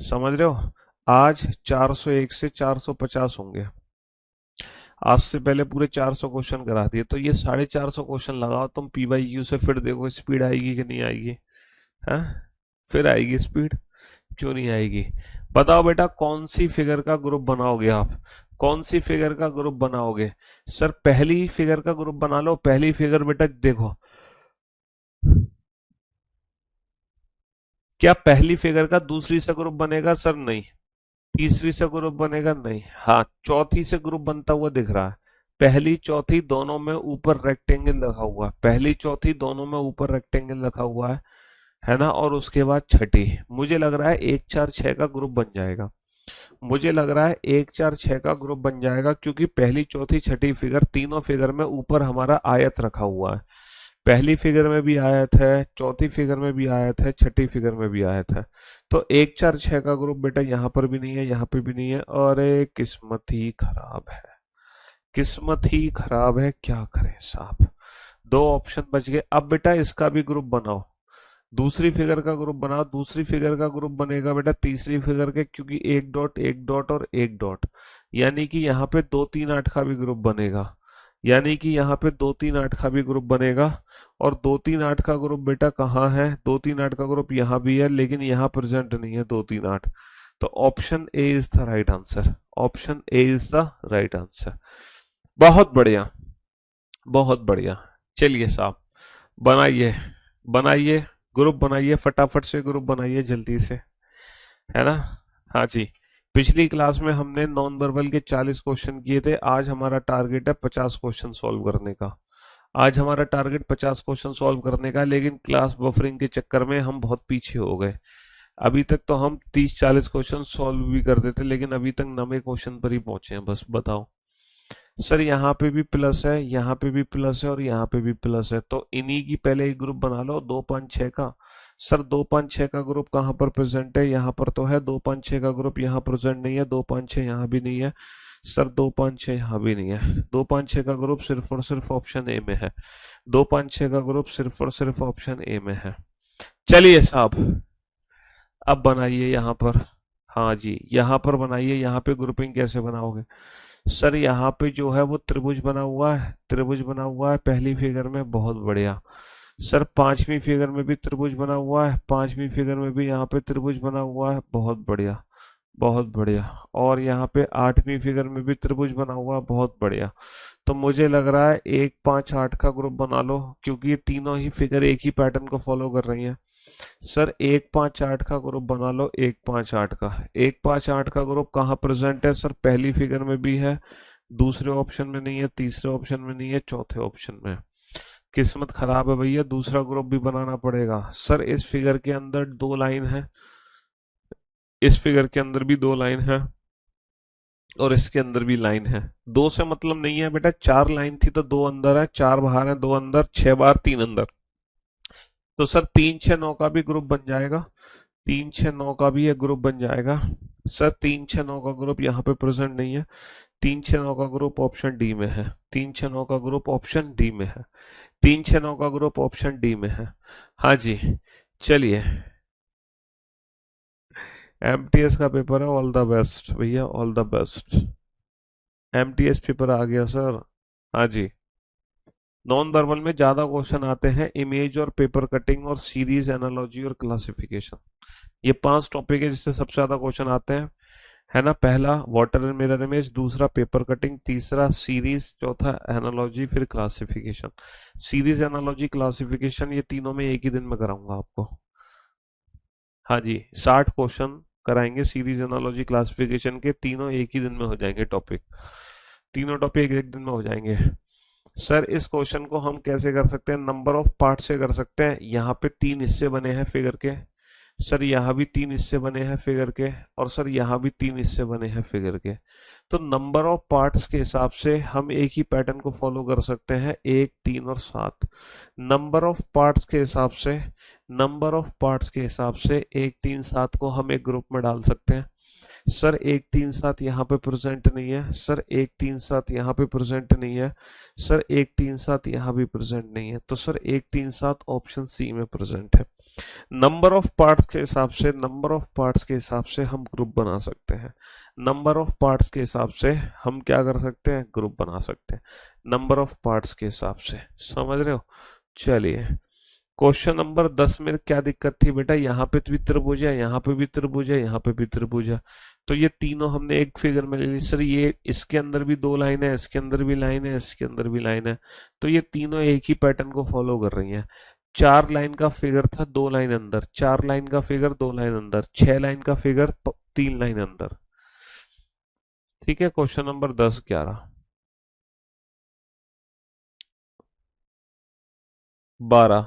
A: समझ रहे हो। आज 401 से 450 होंगे, आज से पहले पूरे 400 क्वेश्चन करा दिए, तो ये 450 क्वेश्चन लगाओ तुम पी वाई क्यू से, फिर देखो स्पीड आएगी कि नहीं आएगी, है। फिर आएगी स्पीड, क्यों नहीं आएगी। बताओ बेटा कौन सी फिगर का ग्रुप बनाओगे आप, कौन सी फिगर का ग्रुप बनाओगे। सर पहली फिगर का ग्रुप बना लो। पहली फिगर बेटा देखो, क्या पहली फिगर का दूसरी से ग्रुप बनेगा, सर नहीं। तीसरी से ग्रुप बनेगा, नहीं। हाँ, चौथी से ग्रुप बनता हुआ दिख रहा है, पहली चौथी दोनों में ऊपर रेक्टेंगल रखा हुआ है, पहली चौथी दोनों में ऊपर रेक्टेंगल रखा हुआ है ना। और उसके बाद छठी, मुझे लग रहा है 1 4 6 का ग्रुप बन जाएगा, मुझे लग रहा है 1 4 6 का ग्रुप बन जाएगा, क्योंकि पहली चौथी छठी फिगर तीनों फिगर में ऊपर हमारा आयत रखा हुआ है, पहली फिगर में भी आयत है, चौथी फिगर में भी आयत है, छठी फिगर में भी आयत है। तो 1 4 6 का ग्रुप बेटा यहाँ पर भी नहीं है, यहाँ पे भी नहीं है, और किस्मत ही खराब है, किस्मत ही खराब है, क्या करें साहब। 2 ऑप्शन बच गए। अब बेटा इसका भी ग्रुप बनाओ, दूसरी फिगर का ग्रुप बनाओ। दूसरी फिगर का ग्रुप बनेगा बेटा तीसरी फिगर के, क्योंकि एक डॉट और एक डॉट, यानी कि यहाँ पे 2 3 8 का भी ग्रुप बनेगा, यानी कि यहाँ पे 2 3 8 का भी ग्रुप बनेगा। और 2 3 8 का ग्रुप बेटा कहाँ है, 2 3 8 का ग्रुप यहाँ भी है, लेकिन यहाँ प्रेजेंट नहीं है 2 3 8। तो option A is the right answer, option A is the right answer. बहुत बढ़िया, बहुत बढ़िया। चलिए साहब, बनाइए, बनाइए, ग्रुप बनाइए, फटाफट से ग्रुप बनाइए जल्दी से, है ना। हाँ जी। पिछली क्लास में हमने नॉन वर्बल के 40 क्वेश्चन किए थे, आज हमारा टारगेट है 50 क्वेश्चन सॉल्व करने का। आज हमारा टारगेट 50 क्वेश्चन सॉल्व करने का, लेकिन क्लास बफरिंग के चक्कर में हम बहुत पीछे हो गए। अभी तक तो हम 30-40 क्वेश्चन सॉल्व भी कर देते, लेकिन अभी तक 9वें क्वेश्चन पर ही पहुंचे हैं। बस बताओ सर, यहाँ पे भी प्लस है, यहाँ पे भी प्लस है और यहाँ पे भी प्लस है, तो इन्हीं की पहले एक ग्रुप बना लो 2 5 6 का। सर 2 5 6 का ग्रुप कहाँ पर प्रेजेंट है? यहाँ पर तो है। 2 5 6 का ग्रुप यहाँ प्रेजेंट नहीं है। 2 5 6 यहाँ भी नहीं है। सर 2 5 6 यहाँ भी नहीं है। 2 5 6 का ग्रुप सिर्फ और सिर्फ ऑप्शन ए में है। 2 5 6 का ग्रुप सिर्फ और सिर्फ ऑप्शन ए में है। चलिए साहब, अब बनाइए यहाँ पर। हाँ जी, यहाँ पर बनाइए। यहाँ पे ग्रुपिंग कैसे बनाओगे? सर यहाँ पे जो है वो त्रिभुज बना हुआ है, त्रिभुज बना हुआ है पहली फिगर में, बहुत बढ़िया। सर पांचवी फिगर में भी त्रिभुज बना हुआ है, पांचवी फिगर में भी यहाँ पे त्रिभुज बना हुआ है, बहुत बढ़िया, बहुत बढ़िया। और यहाँ पे आठवीं फिगर में भी त्रिभुज बना हुआ है, बहुत बढ़िया। तो मुझे लग रहा है 1 5 8 का ग्रुप बना लो, क्योंकि ये तीनों ही फिगर एक ही पैटर्न को फॉलो कर रही हैं। सर 1 5 8 का ग्रुप बना लो। 1 5 8 का, 1 5 8 का ग्रुप कहाँ प्रेजेंट है? सर पहली फिगर में भी है, दूसरे ऑप्शन में नहीं है, तीसरे ऑप्शन में नहीं है, चौथे ऑप्शन में है। किस्मत खराब है भैया, दूसरा ग्रुप भी बनाना पड़ेगा। सर इस फिगर के अंदर 2 लाइन है, इस फिगर के अंदर भी 2 लाइन है, और इसके अंदर भी लाइन है। दो से मतलब नहीं है बेटा, 4 लाइन थी तो 2 अंदर है, 4 बाहर है, 2 अंदर, 6 बार 3 अंदर। तो सर 3 6 9 का भी ग्रुप बन जाएगा। 3 6 9 का भी एक ग्रुप बन जाएगा। सर 3 6 9 का ग्रुप यहाँ पे प्रेजेंट नहीं है। 3 6 9 का ग्रुप ऑप्शन डी में है। 3 6 9 का ग्रुप ऑप्शन डी में है। 3 6 9 का ग्रुप ऑप्शन डी में है। हाँ जी। चलिए, एमटीएस का पेपर है, ऑल द बेस्ट भैया, all the best. MTS paper आ गया सर। हाँ जी। नॉन वर्बल में ज्यादा क्वेश्चन आते हैं, इमेज और पेपर कटिंग और सीरीज एनालॉजी और क्लासिफिकेशन। ये 5 टॉपिक है जिससे सबसे ज्यादा क्वेश्चन आते हैं, है ना। पहला वाटर एंड मिरर इमेज, दूसरा पेपर कटिंग, तीसरा सीरीज, चौथा एनालॉजी, फिर क्लासिफिकेशन। सीरीज एनालॉजी क्लासिफिकेशन ये तीनों में एक ही दिन में कराऊंगा आपको। हाँ जी, 60 क्वेश्चन कराएंगे सीरीज एनालॉजी क्लासिफिकेशन के, तीनों एक ही दिन में हो जाएंगे टॉपिक। तीनों टॉपिक एक दिन में हो जाएंगे। सर इस क्वेश्चन को हम कैसे कर सकते हैं? नंबर ऑफ पार्ट से कर सकते हैं। यहाँ पे 3 हिस्से बने हैं फिगर के, सर यहाँ भी 3 हिस्से बने हैं फिगर के, और सर यहाँ भी 3 हिस्से बने हैं फिगर के। तो नंबर ऑफ पार्ट्स के हिसाब से हम एक ही पैटर्न को फॉलो कर सकते हैं, 1 3 और 7। नंबर ऑफ पार्ट्स के हिसाब से, नंबर ऑफ पार्ट्स के हिसाब से 1 3 7 को हम एक ग्रुप में डाल सकते हैं। सर 1 3 7 यहाँ पे प्रेजेंट नहीं है। सर 1 3 7 यहाँ पे प्रेजेंट नहीं है। सर 1 3 7 यहाँ भी प्रेजेंट नहीं है। तो सर 1 3 7 ऑप्शन सी में प्रेजेंट है। नंबर ऑफ पार्ट्स के हिसाब से, नंबर ऑफ पार्ट्स के हिसाब से हम ग्रुप बना सकते हैं। नंबर ऑफ पार्ट्स के हिसाब से हम क्या कर सकते हैं? ग्रुप बना सकते हैं, नंबर ऑफ पार्ट्स के हिसाब से। समझ रहे हो? चलिए, क्वेश्चन नंबर 10 में क्या दिक्कत थी बेटा? यहाँ पे भी त्रिभुज है, यहाँ पे भी त्रिभुज है, यहाँ पे भी त्रिभुज है, तो ये तीनों हमने एक फिगर में ले ली। सर ये इसके अंदर भी 2 लाइन है, इसके अंदर भी लाइन है, इसके अंदर भी लाइन है, तो ये तीनों एक ही पैटर्न को फॉलो कर रही हैं। 4 लाइन का फिगर था, 2 लाइन अंदर, 4 लाइन का फिगर 2 लाइन अंदर, 6 लाइन का फिगर 3 लाइन अंदर। ठीक है, क्वेश्चन नंबर 10 11 12।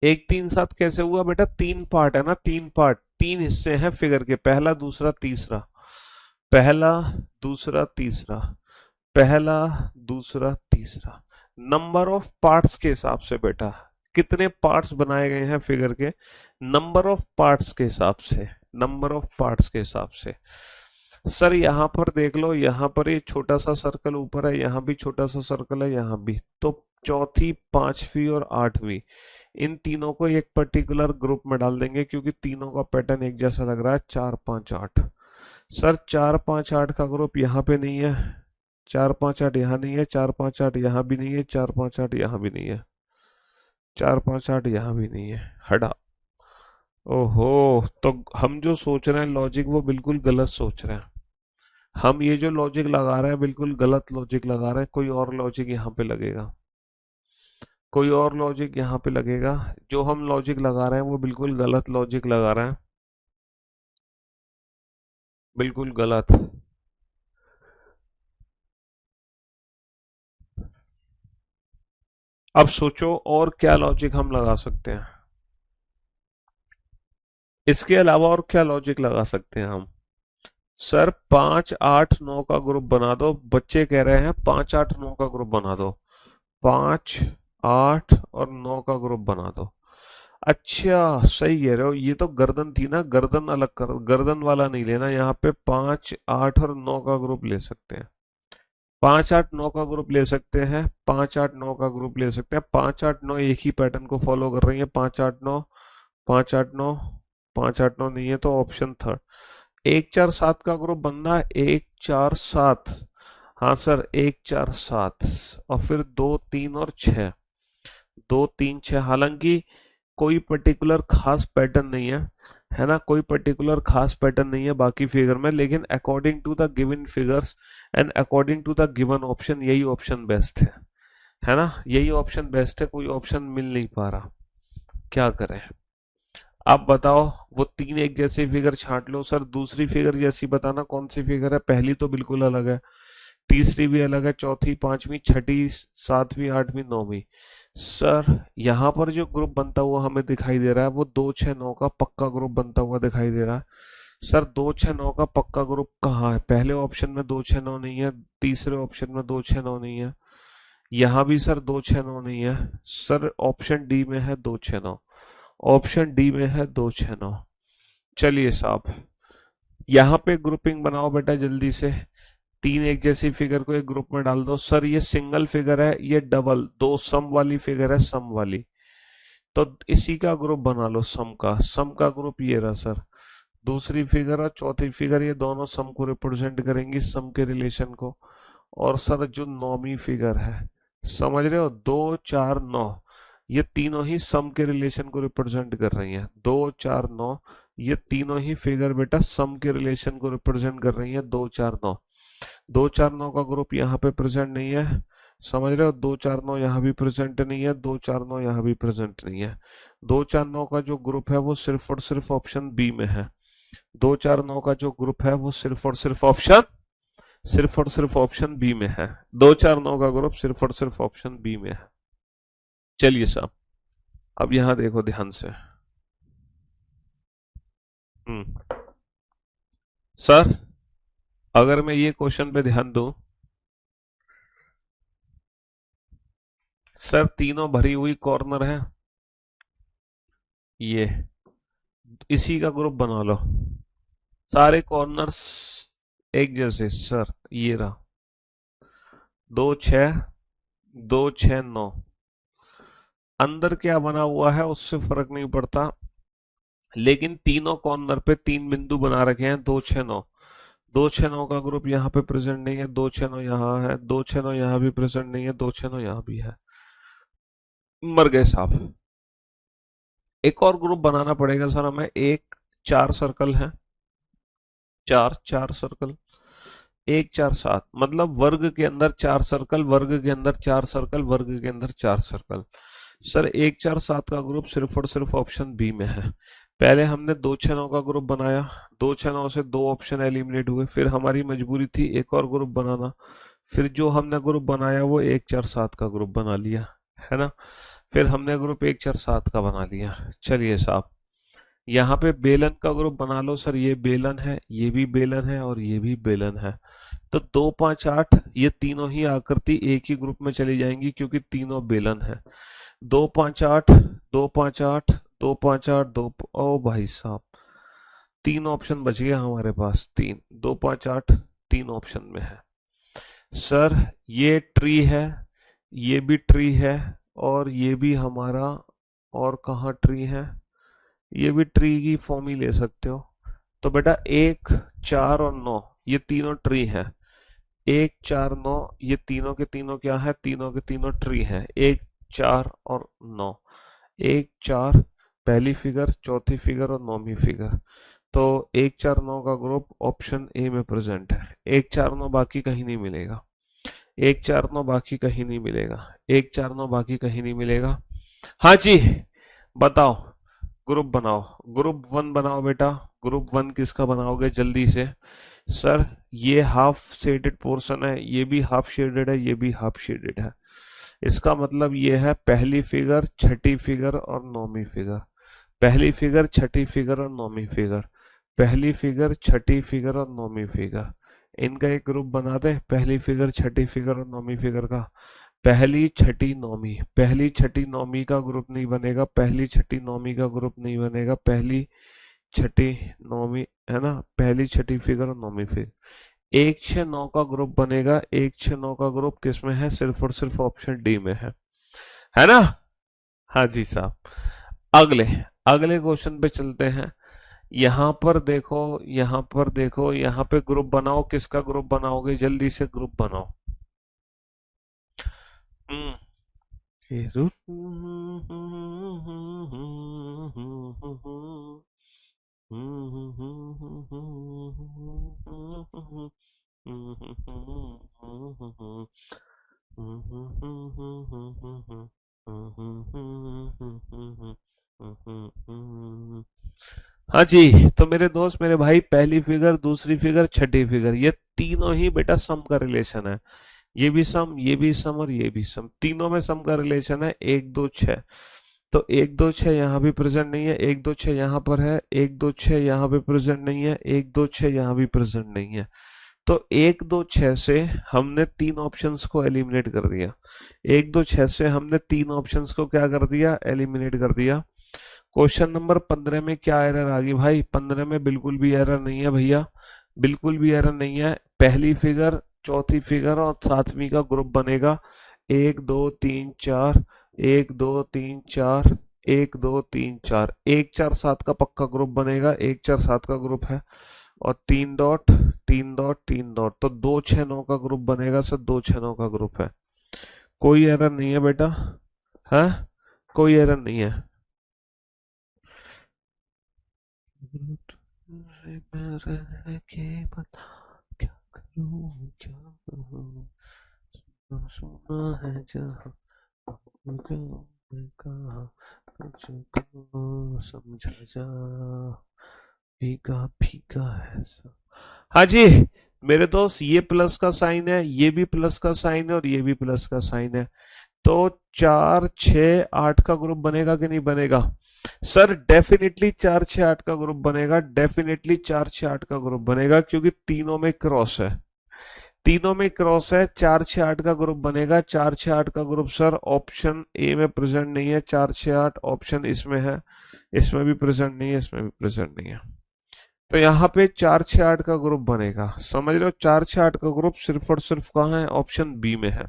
A: 1 3 7 कैसे हुआ बेटा? 3 पार्ट है ना, 3 पार्ट, 3 हिस्से हैं फिगर के, पहला दूसरा तीसरा, पहला दूसरा तीसरा, पहला दूसरा तीसरा। नंबर ऑफ पार्ट्स के हिसाब से बेटा, कितने पार्ट्स बनाए गए हैं फिगर के, नंबर ऑफ पार्ट्स के हिसाब से, नंबर ऑफ पार्ट्स के हिसाब से। सर यहाँ पर देख लो, यहाँ पर ये छोटा सा सर्कल ऊपर है, यहाँ भी छोटा सा सर्कल है, यहाँ भी, तो चौथी, पांचवी और आठवीं, इन तीनों को एक पर्टिकुलर ग्रुप में डाल देंगे, क्योंकि तीनों का पैटर्न एक जैसा लग रहा है। 4 5 8। सर 4 5 8 का ग्रुप यहाँ पे नहीं है, 4 5 8 यहाँ नहीं है, 4 5 8 यहाँ भी नहीं है, 4 5 8 यहाँ भी नहीं है, 4 5 8 यहाँ भी नहीं है, हटा। ओहो, तो हम जो सोच रहे हैं लॉजिक, वो बिल्कुल गलत सोच रहे हैं। हम ये जो लॉजिक लगा रहे हैं बिल्कुल गलत लॉजिक लगा रहे हैं, कोई और लॉजिक यहाँ पे लगेगा, कोई और लॉजिक यहाँ पे लगेगा। जो हम लॉजिक लगा रहे हैं वो बिल्कुल गलत लॉजिक लगा रहे हैं, बिल्कुल गलत। अब सोचो और क्या लॉजिक हम लगा सकते हैं, इसके अलावा और क्या लॉजिक लगा सकते हैं हम। सर 5 8 9 का ग्रुप बना दो, बच्चे कह रहे हैं 5 8 9 का ग्रुप बना दो, 5 8 और 9 का ग्रुप बना दो। अच्छा, सही कह रहे हो, ये तो गर्दन थी ना, गर्दन अलग कर, गर्दन वाला नहीं लेना, यहाँ पे 5 8 और 9 का ग्रुप ले सकते हैं, 5 8 9 का ग्रुप ले सकते हैं, 5 8 9 का ग्रुप ले सकते हैं। 5 8 9 एक ही पैटर्न को फॉलो कर रही है, 5 8 9, 5 8 9, 5 8 9 नहीं है तो ऑप्शन थर्ड। 1 4 7 का ग्रुप बनना है, 1 4 7। हाँ सर, 1 4 7 और फिर 2 3 और 6, 2 3 6। हालांकि कोई पर्टिकुलर खास पैटर्न नहीं है ना, कोई पर्टिकुलर खास पैटर्न नहीं है बाकी फिगर में, लेकिन according to the given figures and according to the given option यही ऑप्शन बेस्ट है ना, यही ऑप्शन बेस्ट है, कोई ऑप्शन मिल नहीं पा रहा, क्या करें। आप बताओ, वो तीन एक जैसे फिगर छांट लो सर, दूसरी फिगर जैसी बताना कौन सी फिगर है, पहली तो बिल्कुल अलग है, तीसरी भी अलग है, चौथी पांचवी छठी सातवीं आठवीं नौवीं। सर यहाँ पर जो ग्रुप बनता हुआ हमें दिखाई दे रहा है वो 2 6 9 का पक्का ग्रुप बनता हुआ दिखाई दे रहा है। सर 2 6 9 का पक्का ग्रुप कहाँ है, पहले ऑप्शन में 2 6 9 नहीं है, तीसरे ऑप्शन में 2 6 9 नहीं है, यहाँ भी सर 2 6 9 नहीं है। सर ऑप्शन डी में है 2 6 9, ऑप्शन डी में है 2 6 9। चलिए साहब, यहाँ पे ग्रुपिंग बनाओ बेटा जल्दी से, तीन एक जैसी फिगर को एक ग्रुप में डाल दो। सर ये सिंगल फिगर है, ये डबल, दो सम वाली फिगर है, सम वाली, तो इसी का ग्रुप बना लो, सम का, सम का ग्रुप ये रहा सर। दूसरी फिगर और चौथी फिगर ये दोनों सम को रिप्रेजेंट करेंगी, सम के रिलेशन को। और सर जो नौवीं फिगर है, समझ रहे हो, 2 4 9, ये तीनों ही सम के रिलेशन को रिप्रेजेंट कर रही हैं, 2 4 9, ये तीनों ही फिगर बेटा सम के रिलेशन को रिप्रेजेंट कर रही हैं, 2 4 9। 2 4 9 का ग्रुप यहाँ पे प्रेजेंट नहीं है, समझ रहे हो, 2 4 9 यहाँ भी प्रेजेंट नहीं है, 2 4 9 यहाँ भी प्रेजेंट नहीं है। 2 4 9 का जो ग्रुप है वो सिर्फ और सिर्फ ऑप्शन बी में है, 2 4 9 का जो ग्रुप है वो सिर्फ और सिर्फ ऑप्शन बी में है, 2 4 9 का ग्रुप सिर्फ और सिर्फ ऑप्शन बी में है। चलिए साहब, अब यहां देखो ध्यान से। हम्म सर, अगर मैं ये क्वेश्चन पे ध्यान दूं, सर तीनों भरी हुई कॉर्नर है, ये इसी का ग्रुप बना लो, सारे कॉर्नर्स एक जैसे। सर ये रहा, 2 6 2 6 9, अंदर क्या बना हुआ है उससे फर्क नहीं पड़ता, लेकिन तीनों कॉर्नर पे तीन बिंदु बना रखे हैं, 2 6 9। 2 6 9 का ग्रुप यहाँ पे प्रेजेंट नहीं है, 2 6 9 यहाँ है, 2 6 9 यहाँ भी प्रेजेंट नहीं है, 2 6 9 यहाँ भी है, मर गए साहब। एक और ग्रुप बनाना पड़ेगा सर हमें, एक 4 सर्कल है, 4 4 सर्कल, 1 4 7, मतलब वर्ग के अंदर 4 सर्कल, वर्ग के अंदर 4 सर्कल, वर्ग के अंदर 4 सर्कल। सर 1 4 7 का ग्रुप सिर्फ और सिर्फ ऑप्शन बी में है। पहले हमने 2 6 9 का ग्रुप बनाया, 2 6 9 से दो ऑप्शन एलिमिनेट हुए, फिर हमारी मजबूरी थी एक और ग्रुप बनाना, फिर जो हमने ग्रुप बनाया वो 1 4 7 का ग्रुप बना लिया, है ना, फिर हमने ग्रुप 1 4 7 का बना लिया। चलिए साहब, यहाँ पे बेलन का ग्रुप बना लो सर, ये बेलन है, ये भी बेलन है और ये भी बेलन है, तो 2 5 8 ये तीनों ही आकृति एक ही ग्रुप में चली जाएंगी क्योंकि तीनों बेलन है। 2 5 8, 2 5 8, 2 5 8, ओ भाई साहब, तीन ऑप्शन बच गया हमारे पास, तीन, 2 5 8 तीन ऑप्शन में है। सर ये ट्री है, ये भी ट्री है, और ये भी हमारा, और कहाँ ट्री है, ये भी ट्री की फॉर्म ही ले सकते हो। तो बेटा 1 4 और 9 ये तीनों ट्री हैं, 1 4 9 ये तीनों के तीनों क्या है, तीनों के तीनों ट्री हैं, 1 4 और 9, 1 4 पहली फिगर, चौथी फिगर और नौवीं फिगर। तो 149 का ग्रुप ऑप्शन ए में प्रेजेंट है। 149 बाकी कहीं नहीं मिलेगा। 149 बाकी कहीं नहीं मिलेगा। 149 बाकी कहीं नहीं मिलेगा। हाँ जी, बताओ। ग्रुप बनाओ। ग्रुप वन बनाओ बेटा। ग्रुप वन किसका बनाओगे जल्दी से? सर ये हाफ शेडेड पोर्शन है, ये भी हाफ शेडेड है, ये भी हाफ शेडेड है। इसका मतलब ये है पहली फिगर, छठी फिगर और नौवीं फिगर। पहली फिगर, छठी फिगर और नौवीं फिगर। पहली फिगर, छठी फिगर और नौवीं फिगर। इनका एक ग्रुप बना दे, पहली फिगर, छठी फिगर और नौवीं फिगर का। पहली छठी नौवीं, पहली छठी नौवीं का ग्रुप नहीं बनेगा, पहली छठी नौवीं का ग्रुप नहीं बनेगा, पहली छठी नौवीं, है ना, पहली छठी फिगर और नौवीं फिगर। 169 का ग्रुप बनेगा। 169 का ग्रुप किस में है? सिर्फ और सिर्फ ऑप्शन डी में है ना? हाँ जी साहब। अगले अगले क्वेश्चन पे चलते हैं। यहाँ पर देखो, यहाँ पर देखो, यहाँ पे ग्रुप बनाओ। किसका ग्रुप बनाओगे? जल्दी से ग्रुप बनाओ। हम्म, हाँ जी, तो मेरे दोस्त, मेरे भाई, पहली फिगर, दूसरी फिगर, छठी फिगर, ये तीनों ही बेटा सम का रिलेशन है। ये भी सम, ये भी सम और ये भी सम, तीनों में सम का रिलेशन है। 1 2 6। तो 1 2 6 यहाँ भी प्रेजेंट नहीं है, 1 2 6 यहाँ पर है, 1 2 6 यहाँ भी प्रेजेंट नहीं है, 1 2 6 यहाँ भी प्रेजेंट नहीं है। तो 1 2 6 से हमने तीन ऑप्शंस को एलिमिनेट कर दिया। 1 2 6 से हमने तीन ऑप्शंस को क्या कर दिया? एलिमिनेट कर दिया। क्वेश्चन नंबर 15 में क्या एरर आ गई भाई? 15 में बिल्कुल भी एरर नहीं है भैया, बिल्कुल भी एरर नहीं है। पहली फिगर, चौथी फिगर और सातवीं का ग्रुप बनेगा। 1 2 3 4, 1 2 3 4, 1 2 3 4, 1 4 7 का पक्का ग्रुप बनेगा। 1 4 7 का ग्रुप है। और 3 डॉट, 3 डॉट, 3 डॉट, तो 2 6 9 का ग्रुप बनेगा। सर 2 6 9 का ग्रुप है। कोई एरर नहीं है बेटा, है कोई एरर नहीं है। के बता, क्या करूं, क्या करूं, सुना है जहाँ, मैं कहा, तुझको समझा जा, भीगा भीगा है सब। हाँ जी मेरे दोस्त, ये प्लस का साइन है, ये भी प्लस का साइन है और ये भी प्लस का साइन है। तो 4 6 8 का ग्रुप बनेगा कि नहीं बनेगा? सर डेफिनेटली 4 6 8 का ग्रुप बनेगा। डेफिनेटली 4 6 8 का ग्रुप बनेगा, क्योंकि तीनों में क्रॉस है। तीनों में क्रॉस है। 4 6 8 का ग्रुप बनेगा। 4 6 8 का ग्रुप सर ऑप्शन ए में प्रेजेंट नहीं है। 4 6 8 ऑप्शन इसमें है, इसमें भी प्रेजेंट नहीं है, इसमें भी प्रेजेंट नहीं है। तो यहाँ पे 4 6 8 का ग्रुप बनेगा। समझ लो, 4 6 8 का ग्रुप सिर्फ और सिर्फ कहाँ है? ऑप्शन बी में है।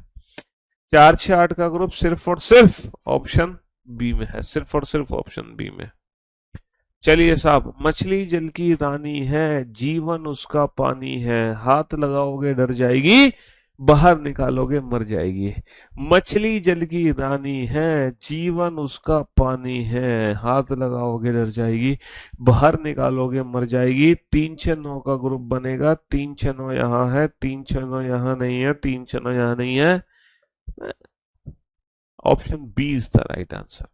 A: 4 6 8 का ग्रुप सिर्फ और सिर्फ ऑप्शन बी में है, सिर्फ और सिर्फ ऑप्शन बी में। चलिए साहब, मछली जल की रानी है, जीवन उसका पानी है, हाथ लगाओगे डर जाएगी, बाहर निकालोगे मर जाएगी। मछली जल की रानी है, जीवन उसका पानी है, हाथ लगाओगे डर जाएगी, बाहर निकालोगे मर जाएगी। 3 6 9 का ग्रुप बनेगा। 3 6 9 यहाँ है, 3 6 9 यहाँ नहीं है, 3 6 9 यहाँ नहीं है। Option B is the right answer.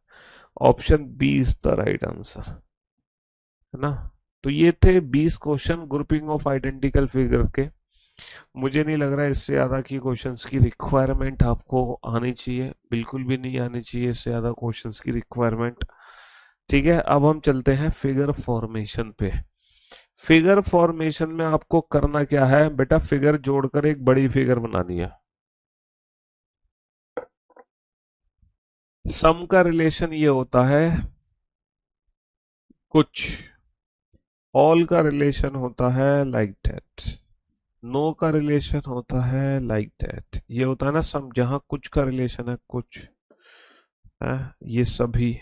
A: Option B is the right answer, है ना? तो ये थे 20 question grouping of identical figure के। मुझे नहीं लग रहा है इससे ज्यादा की क्वेश्चंस की रिक्वायरमेंट आपको आनी चाहिए, बिल्कुल भी नहीं आनी चाहिए इससे ज्यादा क्वेश्चंस की रिक्वायरमेंट। ठीक है, अब हम चलते हैं फिगर फॉर्मेशन पे। फिगर फॉर्मेशन में आपको करना क्या है बेटा? फिगर जोड़कर एक बड़ी फिगर बनानी है। सम का रिलेशन ये होता है कुछ, ऑल का रिलेशन होता है लाइक दैट, नो का रिलेशन होता है लाइक दैट। ये होता है ना सम, जहां कुछ का रिलेशन है कुछ है, ये सभी,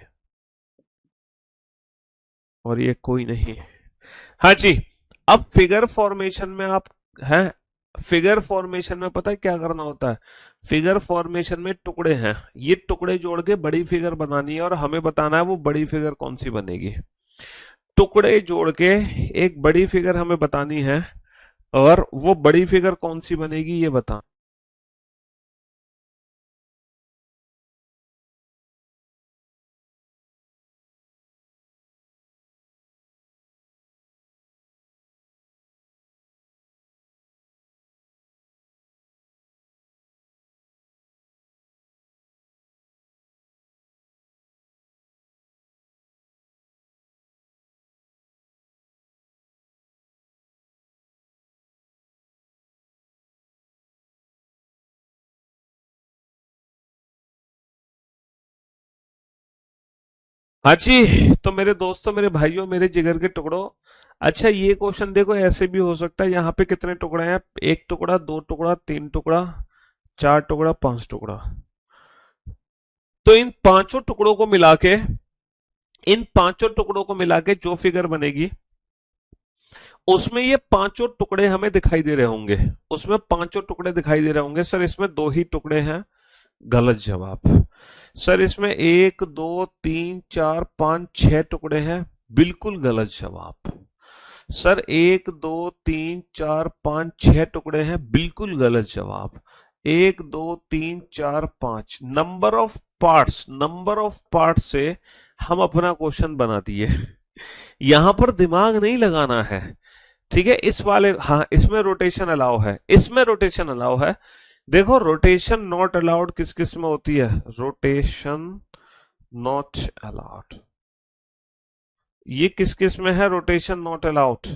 A: और ये कोई नहीं। हाँ जी, अब फिगर फॉर्मेशन में आप है, फिगर फॉर्मेशन में पता है क्या करना होता है? फिगर फॉर्मेशन में टुकड़े हैं, ये टुकड़े जोड़ के बड़ी फिगर बनानी है और हमें बताना है वो बड़ी फिगर कौन सी बनेगी। टुकड़े जोड़ के एक बड़ी फिगर हमें बतानी है, और वो बड़ी फिगर कौन सी बनेगी ये बता। हाँ जी, तो मेरे दोस्तों, मेरे भाइयों, मेरे जिगर के टुकड़ों, अच्छा ये क्वेश्चन देखो ऐसे भी हो सकता है। यहाँ पे कितने टुकड़े हैं? एक टुकड़ा, दो टुकड़ा, तीन टुकड़ा, चार टुकड़ा, पांच टुकड़ा। तो इन पांचों टुकड़ों को मिला के, इन पांचों टुकड़ों को मिला के जो फिगर बनेगी, उसमें ये पांचों टुकड़े हमें दिखाई दे रहे होंगे। उसमें पांचों टुकड़े दिखाई दे रहे होंगे। सर इसमें दो ही टुकड़े हैं, गलत जवाब। सर इसमें एक, दो, तीन, चार, पांच, छह टुकड़े हैं, बिल्कुल गलत जवाब। सर एक, दो, तीन, चार, पांच, छह टुकड़े हैं, बिल्कुल गलत जवाब। एक, दो, तीन, चार, पांच, number of parts, number of parts से हम अपना क्वेश्चन बना दिए। यहां पर दिमाग नहीं लगाना है, ठीक है। इस वाले, हाँ इसमें रोटेशन अलाउ है, इसमें रोटेशन अलाउ है। देखो रोटेशन नॉट अलाउड किस किस में होती है? रोटेशन नॉट अलाउड, ये किस किस में है रोटेशन नॉट अलाउड?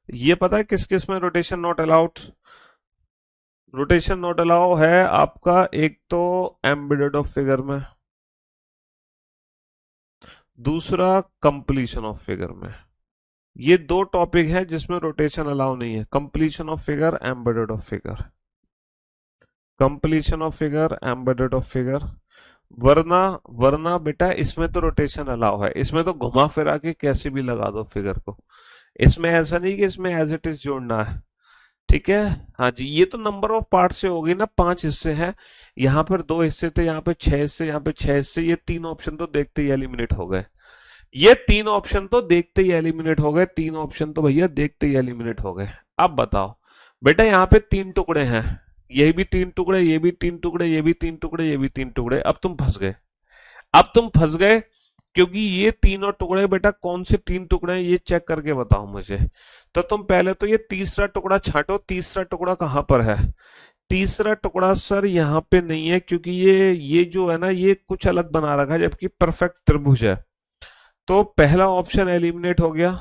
A: ये पता है किस किस में rotation not allowed? Rotation not allow है आपका एक तो एम्बेडेड ऑफ फिगर में, दूसरा कंप्लीशन ऑफ फिगर में। ये दो टॉपिक है जिसमें रोटेशन अलाउ नहीं है, completion of figure, embedded of figure. Completion of figure, embedded of figure. वरना, वरना बेटा इसमें तो रोटेशन अलाउ है, इसमें तो घुमा फिरा के कैसे भी लगा दो फिगर को। इसमें ऐसा नहीं कि इसमें एज इट इज जोड़ना है, ठीक है। हाँ जी, ये तो नंबर ऑफ पार्ट से होगी ना, पांच हिस्से हैं, यहाँ पर दो हिस्से थे, यहाँ पे छह हिस्से, यहाँ पे छह हिस्से, ये तीन ऑप्शन तो देखते ही एलिमिनेट हो गए। ये तीन ऑप्शन तो देखते ही एलिमिनेट हो गए, तीन ऑप्शन तो भैया देखते ही एलिमिनेट हो गए। अब बताओ बेटा, यहाँ पे तीन टुकड़े हैं, ये भी तीन टुकड़े, ये भी तीन टुकड़े, ये भी तीन टुकड़े, ये भी तीन टुकड़े। अब तुम फंस गए, अब तुम फंस गए, क्योंकि ये तीनों टुकड़े बेटा कौन से तीन टुकड़े हैं ये चेक करके बताओ मुझे। तो तुम पहले तो ये तीसरा टुकड़ा छांटो, तीसरा टुकड़ा कहां पर है? तीसरा टुकड़ा सर यहाँ पे नहीं है, क्योंकि ये जो है ना, ये कुछ अलग बना रखा है, जबकि परफेक्ट त्रिभुज है। तो पहला ऑप्शन एलिमिनेट हो गया।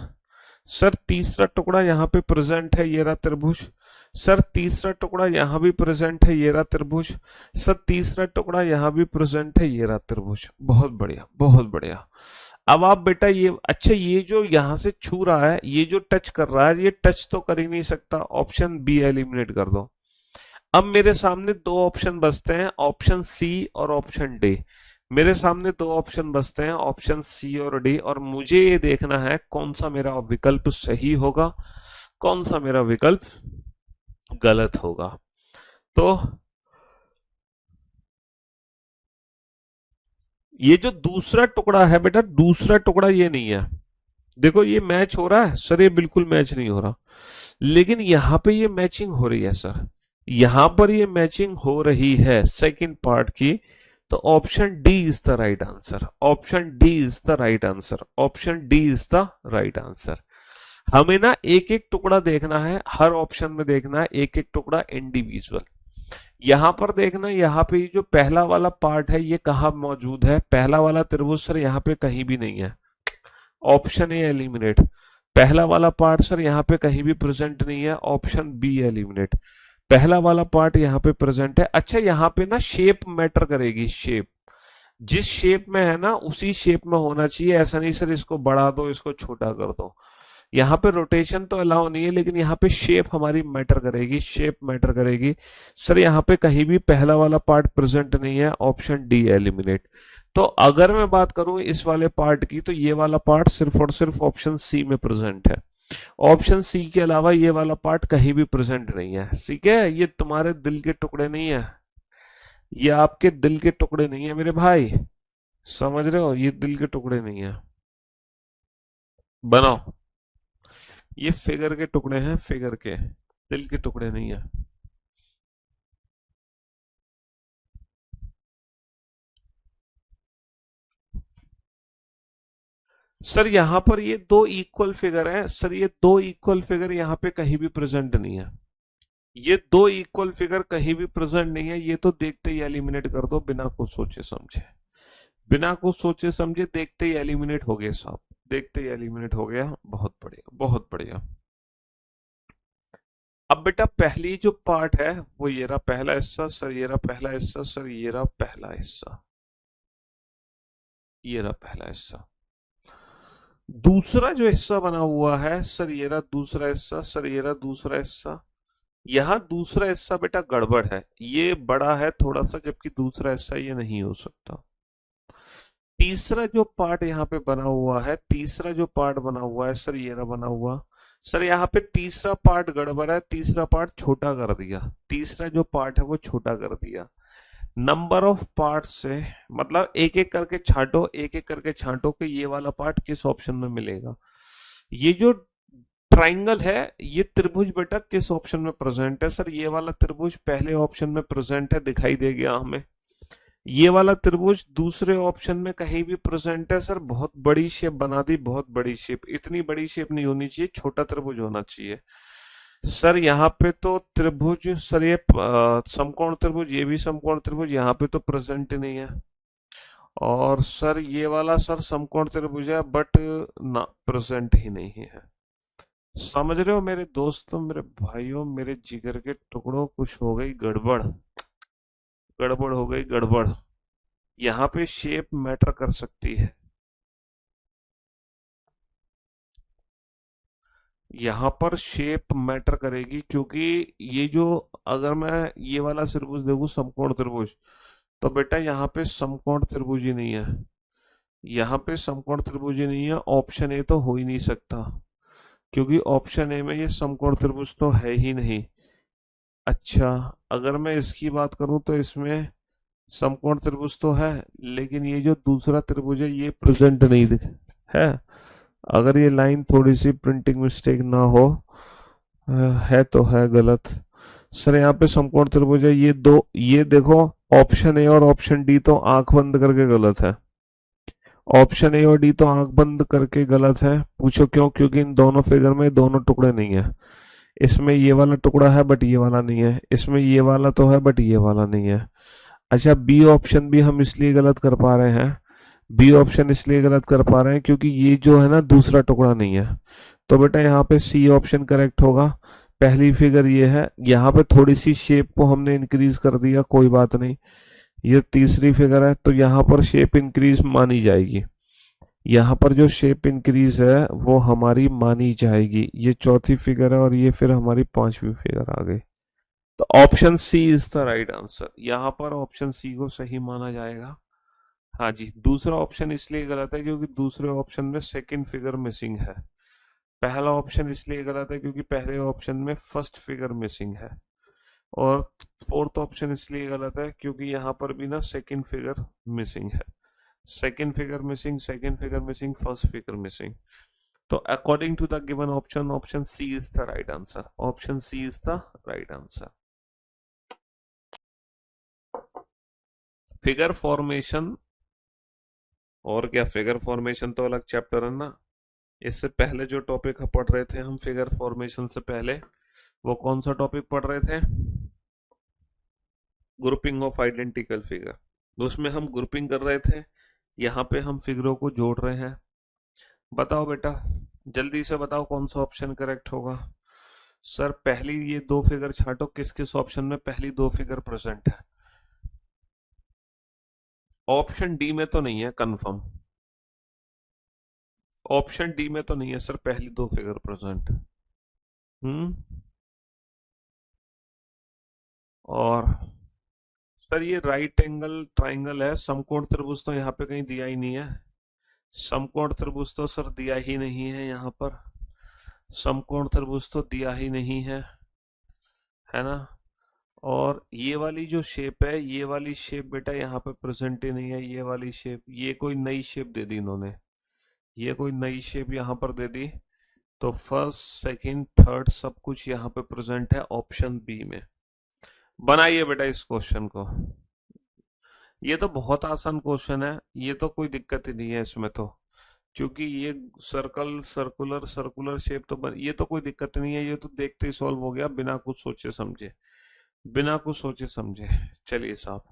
A: सर तीसरा टुकड़ा यहाँ पे प्रेजेंट है, ये रहा त्रिभुज। सर तीसरा टुकड़ा यहाँ भी प्रेजेंट है, ये रहा त्रिभुज। सर तीसरा टुकड़ा यहाँ भी प्रेजेंट है, ये रहा त्रिभुज। बहुत बढ़िया, बहुत बढ़िया। अब आप बेटा ये, अच्छा ये जो यहाँ से छू रहा है, ये जो टच कर रहा है, ये टच तो कर ही नहीं सकता, ऑप्शन बी एलिमिनेट कर दो। अब मेरे सामने दो ऑप्शन बचते हैं, ऑप्शन सी और ऑप्शन डी। मेरे सामने दो ऑप्शन बचते हैं, ऑप्शन सी और डी, और मुझे ये देखना है कौन सा मेरा विकल्प सही होगा, कौन सा मेरा विकल्प गलत होगा। तो ये जो दूसरा टुकड़ा है बेटा, दूसरा टुकड़ा ये नहीं है। देखो ये मैच हो रहा है सर, ये बिल्कुल मैच नहीं हो रहा, लेकिन यहां पे ये मैचिंग हो रही है सर, यहां पर ये मैचिंग हो रही है सेकंड पार्ट की। तो option D is the right answer, option D is the right answer, option D is the right answer. हमें ना एक एक टुकड़ा देखना है, हर ऑप्शन में देखना है एक एक टुकड़ा इंडिविजुअल। यहां पर देखना, यहाँ पे जो पहला वाला पार्ट है ये कहाँ मौजूद है? पहला वाला त्रिभुज सर यहाँ पे कहीं भी नहीं है, ऑप्शन ए एलिमिनेट। पहला वाला पार्ट सर यहाँ पे कहीं भी प्रेजेंट नहीं है, ऑप्शन बी एलिमिनेट। पहला वाला पार्ट यहाँ पे प्रेजेंट है। अच्छा यहाँ पे ना शेप मैटर करेगी, शेप जिस शेप में है ना उसी शेप में होना चाहिए, ऐसा नहीं सर इसको बढ़ा दो इसको छोटा कर दो। यहाँ पे रोटेशन तो अलाउ नहीं है, लेकिन यहाँ पे शेप हमारी मैटर करेगी, शेप मैटर करेगी। सर यहाँ पे कहीं भी पहला वाला पार्ट प्रेजेंट नहीं है, ऑप्शन डी एलिमिनेट। तो अगर मैं बात करूं इस वाले पार्ट की, तो ये वाला पार्ट सिर्फ और सिर्फ ऑप्शन सी में प्रेजेंट है, ऑप्शन सी के अलावा ये वाला पार्ट कहीं भी प्रेजेंट नहीं है। ठीक है, ये तुम्हारे दिल के टुकड़े नहीं है, ये आपके दिल के टुकड़े नहीं है मेरे भाई, समझ रहे हो, ये दिल के टुकड़े नहीं है। बनाओ। ये फिगर के टुकड़े हैं, फिगर के, दिल के टुकड़े नहीं है। सर यहां पर ये दो इक्वल फिगर हैं सर, ये दो इक्वल फिगर यहाँ पे कहीं भी प्रेजेंट नहीं है। ये दो इक्वल फिगर कहीं भी प्रेजेंट नहीं है, ये तो देखते ही एलिमिनेट कर दो बिना कुछ सोचे समझे। बिना कुछ सोचे समझे देखते ही एलिमिनेट हो गए साहब, देखते ही एलिमिनेट हो गया। बहुत बढ़िया, बहुत बढ़िया। अब बेटा पहली जो पार्ट है वो ये रहा पहला हिस्सा सर, ये रहा पहला हिस्सा सर, ये रहा पहला हिस्सा, ये रहा पहला हिस्सा। दूसरा जो हिस्सा बना हुआ है सर, ये रहा दूसरा हिस्सा सर, ये रहा दूसरा हिस्सा। यहाँ दूसरा हिस्सा बेटा गड़बड़ है, ये बड़ा है थोड़ा सा, जबकि दूसरा हिस्सा ये नहीं हो सकता। तीसरा जो पार्ट यहाँ पे बना हुआ है, तीसरा जो पार्ट बना हुआ है सर, ये रहा बना हुआ। सर यहाँ पे तीसरा पार्ट गड़बड़ है, तीसरा पार्ट छोटा कर दिया, तीसरा जो पार्ट है वो छोटा कर दिया। नंबर ऑफ पार्ट से मतलब एक एक करके छांटो, एक एक करके छांटो कि ये वाला पार्ट किस ऑप्शन में मिलेगा। ये जो ट्राइंगल है, ये त्रिभुज बेटा किस ऑप्शन में प्रेजेंट है सर, ये वाला त्रिभुज पहले ऑप्शन में प्रेजेंट है, दिखाई दे गया हमें। ये वाला त्रिभुज दूसरे ऑप्शन में कहीं भी प्रेजेंट है सर, बहुत बड़ी शेप बना दी, बहुत बड़ी शेप, इतनी बड़ी शेप नहीं होनी चाहिए, छोटा त्रिभुज होना चाहिए। सर यहाँ पे तो त्रिभुज सर, ये समकोण त्रिभुज, ये भी समकोण त्रिभुज, यहाँ पे तो प्रेजेंट ही नहीं है। और सर ये वाला सर समकोण त्रिभुज है बट ना प्रेजेंट ही नहीं है। समझ रहे हो मेरे दोस्तों, मेरे भाइयों, मेरे जिगर के टुकड़ों, कुछ हो गई गड़बड़, गड़बड़ हो गई गड़बड़। यहाँ पे शेप मैटर कर सकती है, यहाँ पर शेप मैटर करेगी, क्योंकि ये जो, अगर मैं ये वाला त्रिभुज देखूं समकोण त्रिभुज, तो बेटा यहाँ पे समकोण त्रिभुज ही नहीं है, यहाँ पे समकोण त्रिभुज ही नहीं है, ऑप्शन ए तो हो ही नहीं सकता, क्योंकि ऑप्शन ए में ये समकोण त्रिभुज तो है ही नहीं। अच्छा, अगर मैं इसकी बात करूं तो इसमें समकोण त्रिभुज तो है, लेकिन ये जो दूसरा त्रिभुज है ये प्रेजेंट नहीं दिख है। अगर ये लाइन थोड़ी सी प्रिंटिंग मिस्टेक ना हो, है तो है गलत। सर यहाँ पे समकोण त्रिभुज है, ये दो, ये देखो, ऑप्शन ए और ऑप्शन डी तो आंख बंद करके गलत है, ऑप्शन ए और डी तो आंख बंद करके गलत है। पूछो क्यों? क्योंकि इन दोनों फिगर में दोनों टुकड़े नहीं है। इसमें ये वाला टुकड़ा है बट ये वाला नहीं है, इसमें ये वाला तो है बट ये वाला नहीं है। अच्छा, बी ऑप्शन भी हम इसलिए गलत कर पा रहे हैं, बी ऑप्शन इसलिए गलत कर पा रहे हैं क्योंकि ये जो है ना दूसरा टुकड़ा नहीं है। तो बेटा यहाँ पे सी ऑप्शन करेक्ट होगा। पहली फिगर ये है, यहाँ पे थोड़ी सी शेप को हमने इंक्रीज कर दिया, कोई बात नहीं। ये तीसरी फिगर है तो यहाँ पर शेप इंक्रीज मानी जाएगी, यहाँ पर जो शेप इंक्रीज है वो हमारी मानी जाएगी। ये चौथी फिगर है और ये फिर हमारी पांचवी फिगर आ गई। तो option C is the right answer, यहाँ पर ऑप्शन सी को सही माना जाएगा। हाँ जी, दूसरा ऑप्शन इसलिए गलत है क्योंकि दूसरे ऑप्शन में सेकंड फिगर मिसिंग है। पहला ऑप्शन इसलिए गलत है क्योंकि पहले ऑप्शन में फर्स्ट फिगर मिसिंग है। और फोर्थ ऑप्शन इसलिए गलत है क्योंकि यहाँ पर भी ना सेकंड फिगर मिसिंग है। Second figure missing, second figure missing, first figure missing. तो according to the given option, option C is the right answer, option C is the right answer. Figure formation, और क्या, figure formation तो अलग chapter है ना। इससे पहले जो टॉपिक पढ़ रहे थे हम फिगर फॉर्मेशन से पहले, वो कौन सा टॉपिक पढ़ रहे थे? Grouping of identical figure. उसमें हम ग्रुपिंग कर रहे थे, यहाँ पे हम फिगरों को जोड़ रहे हैं। बताओ बेटा, जल्दी से बताओ कौन सा ऑप्शन करेक्ट होगा। सर पहली ये दो फिगर छाटो, किस किस ऑप्शन में पहली दो फिगर प्रेजेंट है? ऑप्शन डी में तो नहीं है कंफर्म, ऑप्शन डी में तो नहीं है सर पहली दो फिगर प्रेजेंट। हम्म। और सर ये राइट एंगल ट्राइंगल है, समकोण त्रिभुज तो यहाँ पे कहीं दिया ही नहीं है, समकोण त्रिभुज तो सर दिया ही नहीं है यहाँ पर, समकोण त्रिभुज तो दिया ही नहीं है ना। और ये वाली जो शेप है, ये वाली शेप बेटा यहाँ पे प्रेजेंट ही नहीं है, ये वाली शेप, ये कोई नई शेप दे दी इन्होंने, ये कोई नई शेप यहाँ पर दे दी, तो फर्स्ट सेकंड थर्ड सब कुछ यहाँ पे प्रेजेंट है ऑप्शन बी में। बनाइए बेटा इस क्वेश्चन को। ये तो बहुत आसान क्वेश्चन है, ये तो कोई दिक्कत ही नहीं है इसमें तो, क्योंकि ये सर्कल सर्कुलर सर्कुलर शेप तो ये तो कोई दिक्कत नहीं है, ये तो देखते ही सॉल्व हो गया बिना कुछ सोचे समझे, बिना कुछ सोचे समझे। चलिए साहब,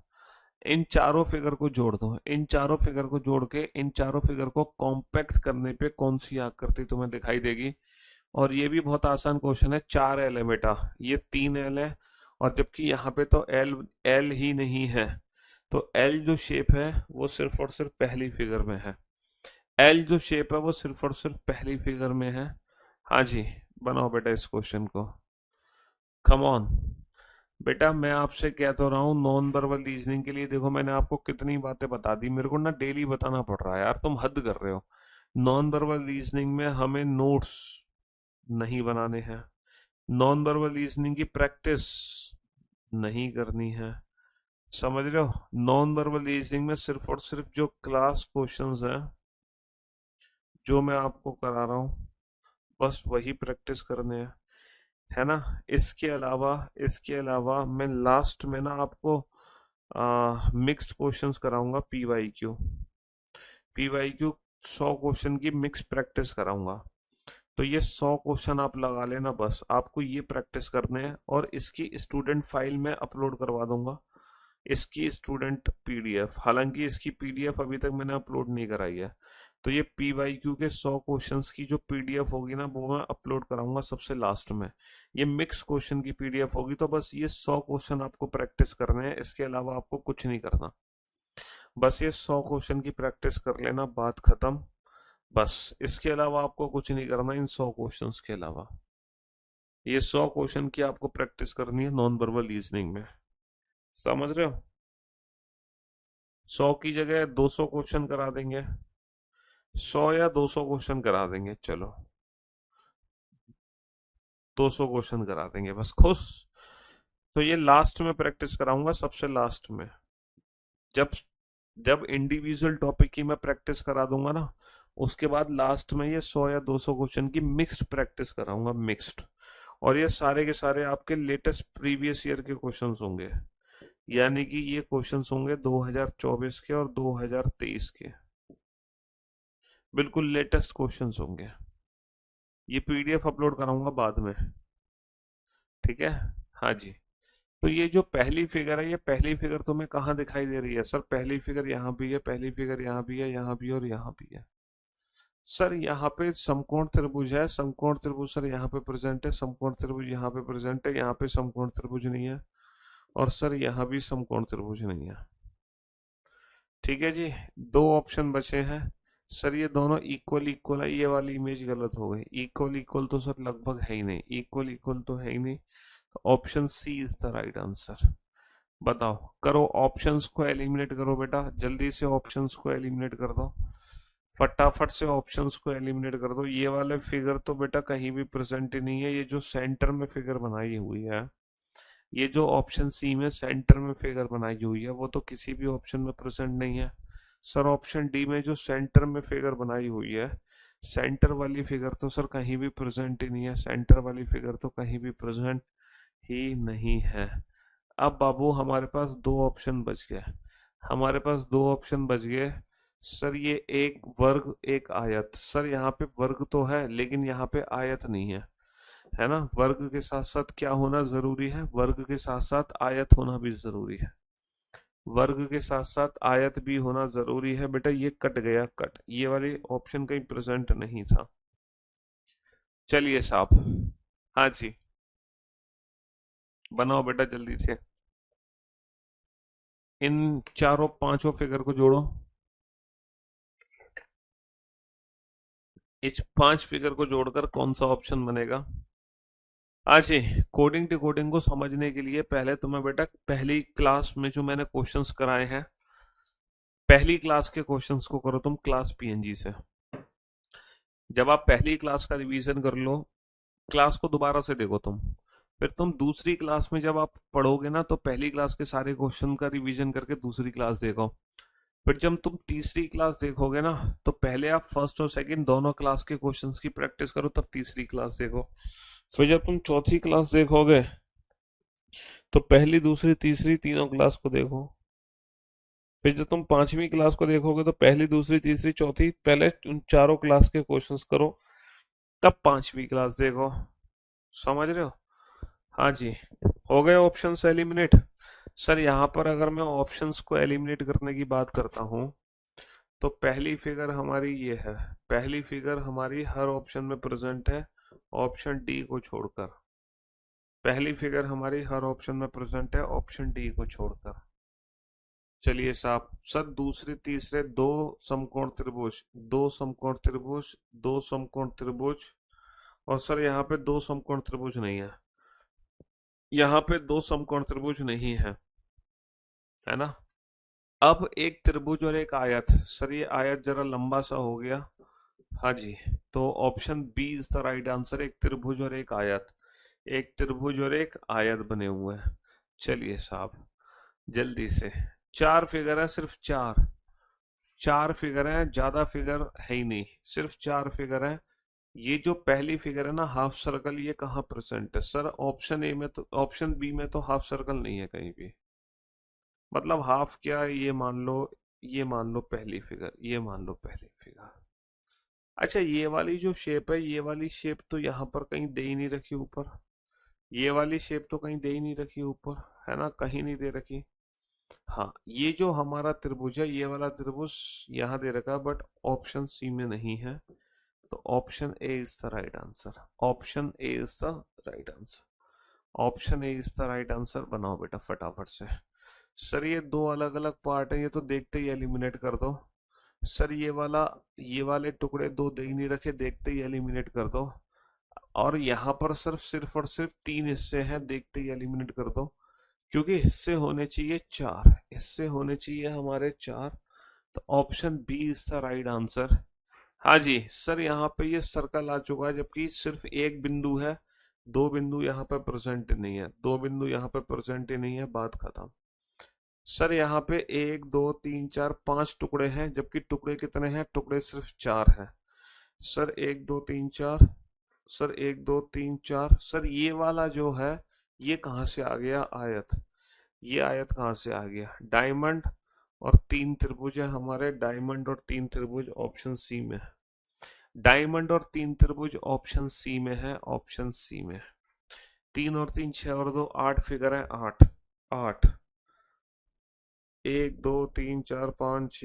A: इन चारों फिगर को जोड़ दो, इन चारों फिगर को जोड़ के इन चारों फिगर को कॉम्पैक्ट करने पे कौन सी आकृति तुम्हें दिखाई देगी। और ये भी बहुत आसान क्वेश्चन है, 4 एल है बेटा, ये 3 एल है, और जबकि यहाँ पे तो एल एल ही नहीं है, तो एल जो शेप है वो सिर्फ और सिर्फ पहली फिगर में है, एल जो शेप है वो सिर्फ और सिर्फ पहली फिगर में है। हाँ जी, बनाओ बेटा इस क्वेश्चन को, कम ऑन। बेटा मैं आपसे कह तो रहा हूँ नॉन वर्बल रीजनिंग के लिए, देखो मैंने आपको कितनी बातें बता दी, मेरे को ना डेली बताना पड़ रहा है यार, तुम हद कर रहे हो। नॉन वर्बल रीजनिंग में हमें नोट्स नहीं बनाने हैं, नॉन वर्बल रीजनिंग की प्रैक्टिस नहीं करनी है, समझ रहे हो। नॉन वर्बल रीजनिंग में सिर्फ और सिर्फ जो क्लास क्वेश्चंस हैं जो मैं आपको करा रहा हूँ बस वही प्रैक्टिस करने हैं, है ना। इसके अलावा मैं लास्ट में ना आपको मिक्स्ड क्वेश्चंस कराऊंगा, पीवाई क्यू 100 क्वेश्चन की मिक्स प्रैक्टिस कराऊंगा। तो ये 100 क्वेश्चन आप लगा लेना, बस आपको ये प्रैक्टिस करने हैं, और इसकी स्टूडेंट फाइल में अपलोड करवा दूंगा, इसकी स्टूडेंट पीडीएफ, हालांकि इसकी पीडीएफ अभी तक मैंने अपलोड नहीं कराई है। तो ये पीवाईक्यू के 100 क्वेश्चंस की जो पीडीएफ होगी ना वो मैं अपलोड कराऊंगा सबसे लास्ट में, ये मिक्स क्वेश्चन की पीडीएफ होगी। तो बस ये 100 क्वेश्चन आपको प्रैक्टिस करने हैं, इसके अलावा आपको कुछ नहीं करना, बस ये 100 क्वेश्चन की प्रैक्टिस कर लेना, बात खत्म। बस इसके अलावा आपको कुछ नहीं करना, इन 100 क्वेश्चंस के अलावा ये 100 क्वेश्चन की आपको प्रैक्टिस करनी है नॉन वर्बल रीजनिंग में, समझ रहे हो। 100 की जगह 200 क्वेश्चन करा देंगे, 100 या 200 क्वेश्चन करा देंगे, चलो 200 क्वेश्चन करा देंगे, बस खुश। तो ये लास्ट में प्रैक्टिस कराऊंगा, सबसे लास्ट में, जब जब इंडिविजुअल टॉपिक की मैं प्रैक्टिस करा दूंगा ना, उसके बाद लास्ट में ये 100 या 200 क्वेश्चन की मिक्स्ड प्रैक्टिस कराऊंगा, मिक्स्ड। और ये सारे के सारे आपके लेटेस्ट प्रीवियस ईयर के क्वेश्चंस होंगे, यानी कि ये क्वेश्चंस होंगे 2024 के और 2023 के, बिल्कुल लेटेस्ट क्वेश्चंस होंगे। ये पीडीएफ अपलोड कराऊंगा बाद में, ठीक है। हाँ जी, तो ये जो पहली फिगर है, ये पहली फिगर तुम्हें कहाँ दिखाई दे रही है सर। पहली फिगर यहाँ भी है, पहली फिगर यहाँ भी है, यहाँ भी और यहाँ भी है। सर यहाँ पे समकोण त्रिभुज है, समकोण त्रिभुज सर यहाँ पे प्रेजेंट है, समकोण त्रिभुज यहाँ पे प्रेजेंट है, यहाँ पे समकोण त्रिभुज नहीं है, और सर यहाँ भी समकोण त्रिभुज नहीं है। ठीक है जी, 2 ऑप्शन बचे हैं सर, ये दोनों इक्वल इक्वल है, ये वाली इमेज गलत हो गई, इक्वल इक्वल तो सर लगभग है ही नहीं, इक्वल इक्वल तो है ही नहीं, option C is the right answer. बताओ, करो ऑप्शंस को एलिमिनेट करो बेटा, जल्दी से ऑप्शंस को एलिमिनेट कर दो, फटाफट से ऑप्शंस को एलिमिनेट कर दो। ये वाले फिगर तो बेटा कहीं भी प्रेजेंट ही नहीं है, ये जो सेंटर में फिगर बनाई हुई है, ये जो ऑप्शन सी में सेंटर में फिगर बनाई हुई है, वो तो किसी भी ऑप्शन में प्रेजेंट नहीं है। सर ऑप्शन डी में जो सेंटर में फिगर बनाई हुई है, सेंटर वाली फिगर तो सर कहीं भी प्रेजेंट ही नहीं है, सेंटर वाली फिगर तो कहीं भी प्रेजेंट ही नहीं है। अब बाबू हमारे पास 2 ऑप्शन बच गए, हमारे पास 2 ऑप्शन बच गए सर, ये एक वर्ग एक आयत। सर यहाँ पे वर्ग तो है लेकिन यहाँ पे आयत नहीं है ना। वर्ग के साथ साथ क्या होना जरूरी है, वर्ग के साथ साथ आयत होना भी जरूरी है, वर्ग के साथ साथ आयत भी होना जरूरी है। बेटा ये कट गया, कट, ये वाली ऑप्शन कहीं प्रेजेंट नहीं था। चलिए साहब, हाँ जी, बनाओ बेटा जल्दी से, इन चारों पांचों फिगर को जोड़ो, इस 5 फिगर को जोड़कर कौन सा ऑप्शन बनेगा। हाँ जी, कोडिंग डिकोडिंग को समझने के लिए पहले तुम्हें बेटा पहली क्लास में जो मैंने क्वेश्चंस कराए हैं, पहली क्लास के क्वेश्चंस को करो तुम क्लास पीएनजी से। जब आप पहली क्लास का रिवीजन कर लो, क्लास को दोबारा से देखो तुम, फिर तुम दूसरी क्लास में जब आप पढ़ोगे ना तो पहली क्लास के सारे क्वेश्चन का रिवीजन करके दूसरी क्लास देखो, फिर जब तुम तीसरी क्लास देखोगे ना, तो पहले आप फर्स्ट और सेकंड दोनों क्लास के क्वेश्चंस की प्रैक्टिस करो, तब तीसरी क्लास देखो। फिर जब तुम चौथी क्लास देखोगे, तो पहली दूसरी तीसरी तीनों क्लास को देखो। फिर जब तुम पांचवी क्लास को देखोगे, तो पहली दूसरी तीसरी चौथी पहले उन चारों क्लास के क्वेश्चंस करो, तब पांचवी क्लास देखो। समझ रहे हो? हाँ जी। हो गए ऑप्शंस एलिमिनेट। सर यहाँ पर अगर मैं ऑप्शंस को एलिमिनेट करने की बात करता हूँ, तो पहली फिगर हमारी ये है। पहली फिगर हमारी हर ऑप्शन में प्रेजेंट है, ऑप्शन डी को छोड़कर। पहली फिगर हमारी हर ऑप्शन में प्रेजेंट है, ऑप्शन डी को छोड़कर। चलिए साहब, सर दूसरे तीसरे दो समकोण त्रिभुज, दो समकोण त्रिभुज, दो समकोण त्रिभुज, और सर यहाँ पे दो समकोण त्रिभुज नहीं है। यहाँ पे दो समकोण त्रिभुज नहीं है, है ना। अब एक त्रिभुज और एक आयत। सर ये आयत जरा लंबा सा हो गया। हाँ जी। तो option B is the right answer. एक त्रिभुज और एक आयत, एक त्रिभुज और एक आयत बने हुए हैं। चलिए साहब, जल्दी से। चार फिगर है, सिर्फ चार। चार फिगर है, ज्यादा फिगर है ही नहीं, सिर्फ चार फिगर है। ये जो पहली फिगर है ना, हाफ सर्कल, ये कहाँ प्रेजेंट है? सर ऑप्शन ए में तो, ऑप्शन बी में तो हाफ सर्कल नहीं है कहीं भी। मतलब हाफ क्या, ये मान लो, ये मान लो पहली फिगर, ये मान लो पहली फिगर। अच्छा, ये वाली जो शेप है, ये वाली शेप तो यहाँ पर कहीं दे ही नहीं रखी ऊपर। ये वाली शेप तो कहीं दे ही नहीं रखी ऊपर, है ना, कहीं नहीं दे रखी। हाँ, ये जो हमारा त्रिभुज है, ये वाला त्रिभुज यहाँ दे रखा है, बट ऑप्शन सी में नहीं है। तो option A is the right answer. Option A is the right answer. Option A is the right answer. बनाओ बेटा फटाफट से। सर ये दो अलग अलग पार्ट है, ये तो देखते ही एलिमिनेट कर दो। सर ये वाला, ये वाले टुकड़े दो दे ही नहीं रखे, देखते ही एलिमिनेट कर दो। और यहाँ पर सिर्फ और सिर्फ तीन हिस्से हैं, देखते ही एलिमिनेट कर दो। क्योंकि हिस्से होने चाहिए चार, हिस्से होने चाहिए हमारे चार। तो option B is the right answer. हाँ जी सर, यहाँ पे ये सर्कल आ चुका है, जबकि सिर्फ एक बिंदु है, दो बिंदु यहाँ पे प्रेजेंट नहीं है, दो बिंदु यहाँ पे प्रेजेंट ही नहीं है, बात खत्म। सर यहाँ पे एक दो तीन चार पांच टुकड़े हैं, जबकि टुकड़े कितने हैं? टुकड़े सिर्फ चार हैं। सर एक दो तीन चार, सर एक दो तीन चार। सर ये वाला जो है, ये कहाँ से आ गया? आयत। ये आयत कहाँ से आ गया? डायमंड और तीन त्रिभुज है हमारे, डायमंड और तीन त्रिभुज ऑप्शन सी में है। डायमंड और तीन त्रिभुज ऑप्शन सी में है, ऑप्शन सी में। तीन और तीन छह और दो आठ फिगर है, आठ। आठ, एक दो तीन चार पाँच छ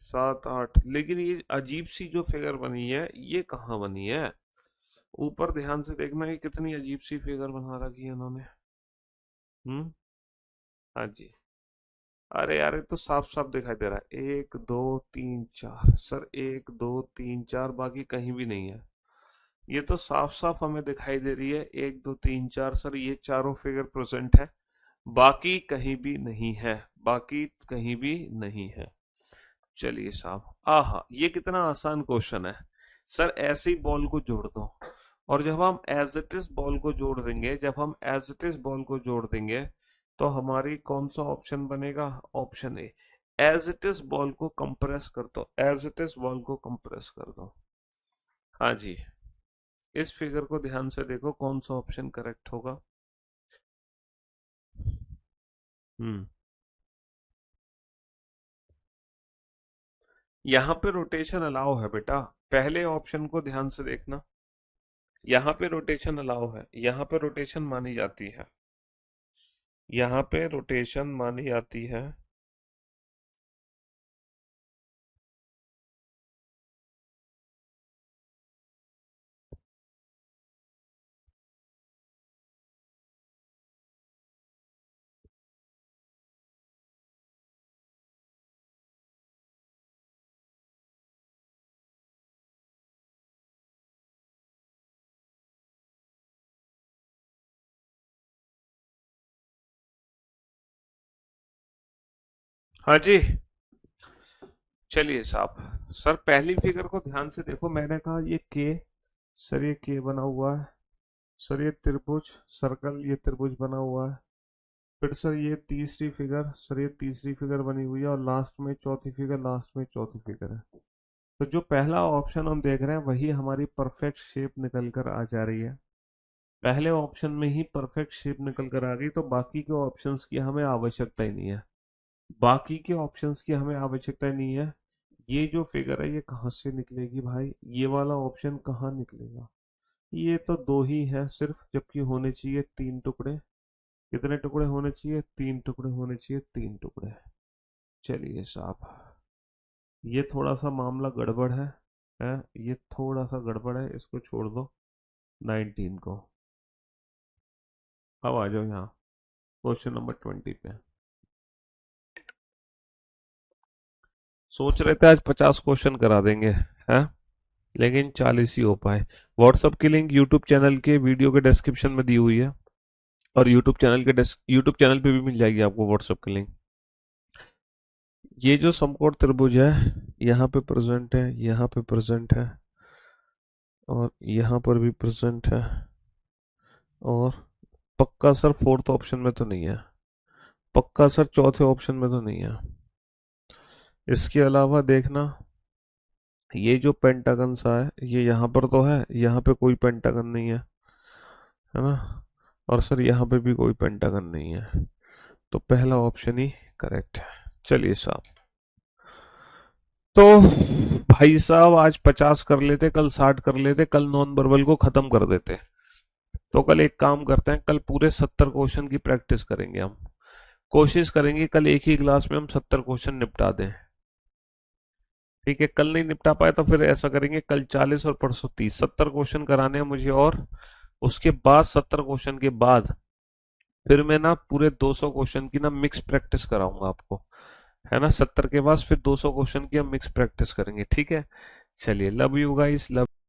A: सात आठ। लेकिन ये अजीब सी जो फिगर बनी है, ये कहाँ बनी है? ऊपर ध्यान से देखना, ये कितनी अजीब सी फिगर बना रखी है इन्होंने। हाँ जी। अरे यार, ये तो साफ साफ दिखाई दे रहा है, एक दो तीन चार। सर एक दो तीन चार, बाकी कहीं भी नहीं है। ये तो साफ साफ हमें दिखाई दे रही है, एक दो तीन चार। सर ये चारों फिगर प्रेजेंट है, बाकी कहीं भी नहीं है, बाकी कहीं भी नहीं है। चलिए साहब, आहा, ये कितना आसान क्वेश्चन है। सर ऐसे ही बॉल को जोड़ दो, और जब हम एज इट इज बॉल को जोड़ देंगे, जब हम एज इट इज बॉल को जोड़ देंगे, तो हमारी कौन सा ऑप्शन बनेगा? Option A. As it is ball को कंप्रेस कर दो, एज इट इज बॉल को कंप्रेस कर दो। हाँ जी। इस फिगर को ध्यान से देखो, कौन सा ऑप्शन करेक्ट होगा। हम्म। यहाँ पे रोटेशन अलाउ है बेटा, पहले ऑप्शन को ध्यान से देखना। यहाँ पे रोटेशन अलाउ है, यहाँ पे रोटेशन मानी जाती है, यहाँ पे रोटेशन मानी जाती है। हाँ जी। चलिए साहब, सर पहली फिगर को ध्यान से देखो, मैंने कहा ये के। सर ये के बना हुआ है। सर ये त्रिभुज सर्कल, ये त्रिभुज बना हुआ है। फिर सर ये तीसरी फिगर, सर ये तीसरी फिगर बनी हुई है और लास्ट में चौथी फिगर, लास्ट में चौथी फिगर है। तो जो पहला ऑप्शन हम देख रहे हैं वही हमारी परफेक्ट शेप निकल कर आ जा रही है। पहले ऑप्शन में ही परफेक्ट शेप निकल कर आ गई, तो बाकी के ऑप्शंस की हमें आवश्यकता ही नहीं है। बाकी के ऑप्शंस की हमें आवश्यकता ही नहीं है। ये जो फिगर है ये कहाँ से निकलेगी भाई, ये वाला ऑप्शन कहाँ निकलेगा? ये तो दो ही है सिर्फ, जबकि होने चाहिए तीन टुकड़े। कितने टुकड़े होने चाहिए? तीन टुकड़े होने चाहिए, तीन टुकड़े। चलिए साहब, ये थोड़ा सा मामला गड़बड़ है, ये थोड़ा सा गड़बड़ है, इसको छोड़ दो 19 को। अब आ जाओ यहाँ क्वेश्चन नंबर 20 पे। सोच रहे थे आज 50 क्वेश्चन करा देंगे, हैं, लेकिन 40 ही हो पाए। व्हाट्सअप की लिंक यूट्यूब चैनल के वीडियो के डिस्क्रिप्शन में दी हुई है, और यूट्यूब चैनल पे भी मिल जाएगी आपको व्हाट्सअप की लिंक। ये जो समकोण त्रिभुज है, यहाँ पे प्रेजेंट है, यहाँ पे प्रेजेंट है, और यहाँ पर भी प्रेजेंट है, और पक्का सर फोर्थ ऑप्शन में तो नहीं है, पक्का सर चौथे ऑप्शन में तो नहीं है। इसके अलावा देखना, ये जो पेंटागन सा है ये यहाँ पर तो है, यहाँ पे कोई पेंटागन नहीं है ना, और सर यहाँ पे भी कोई पेंटागन नहीं है, तो पहला ऑप्शन ही करेक्ट है। चलिए साहब, तो भाई साहब आज 50 कर लेते, कल 60 कर लेते, कल नॉन वर्बल को खत्म कर देते। तो कल एक काम करते हैं, कल पूरे 70 क्वेश्चन की प्रैक्टिस करेंगे हम। कोशिश करेंगे कल एक ही क्लास में हम 70 क्वेश्चन निपटा दें। ठीक है, कल नहीं निपटा पाए तो फिर ऐसा करेंगे, कल 40 और परसों 30, 70 क्वेश्चन कराने हैं मुझे, और उसके बाद 70 क्वेश्चन के बाद फिर मैं ना पूरे 200 क्वेश्चन की ना मिक्स प्रैक्टिस कराऊंगा आपको, है ना। 70 के बाद फिर 200 क्वेश्चन की हम मिक्स प्रैक्टिस करेंगे, ठीक है। चलिए, लव यू गाइस, लव।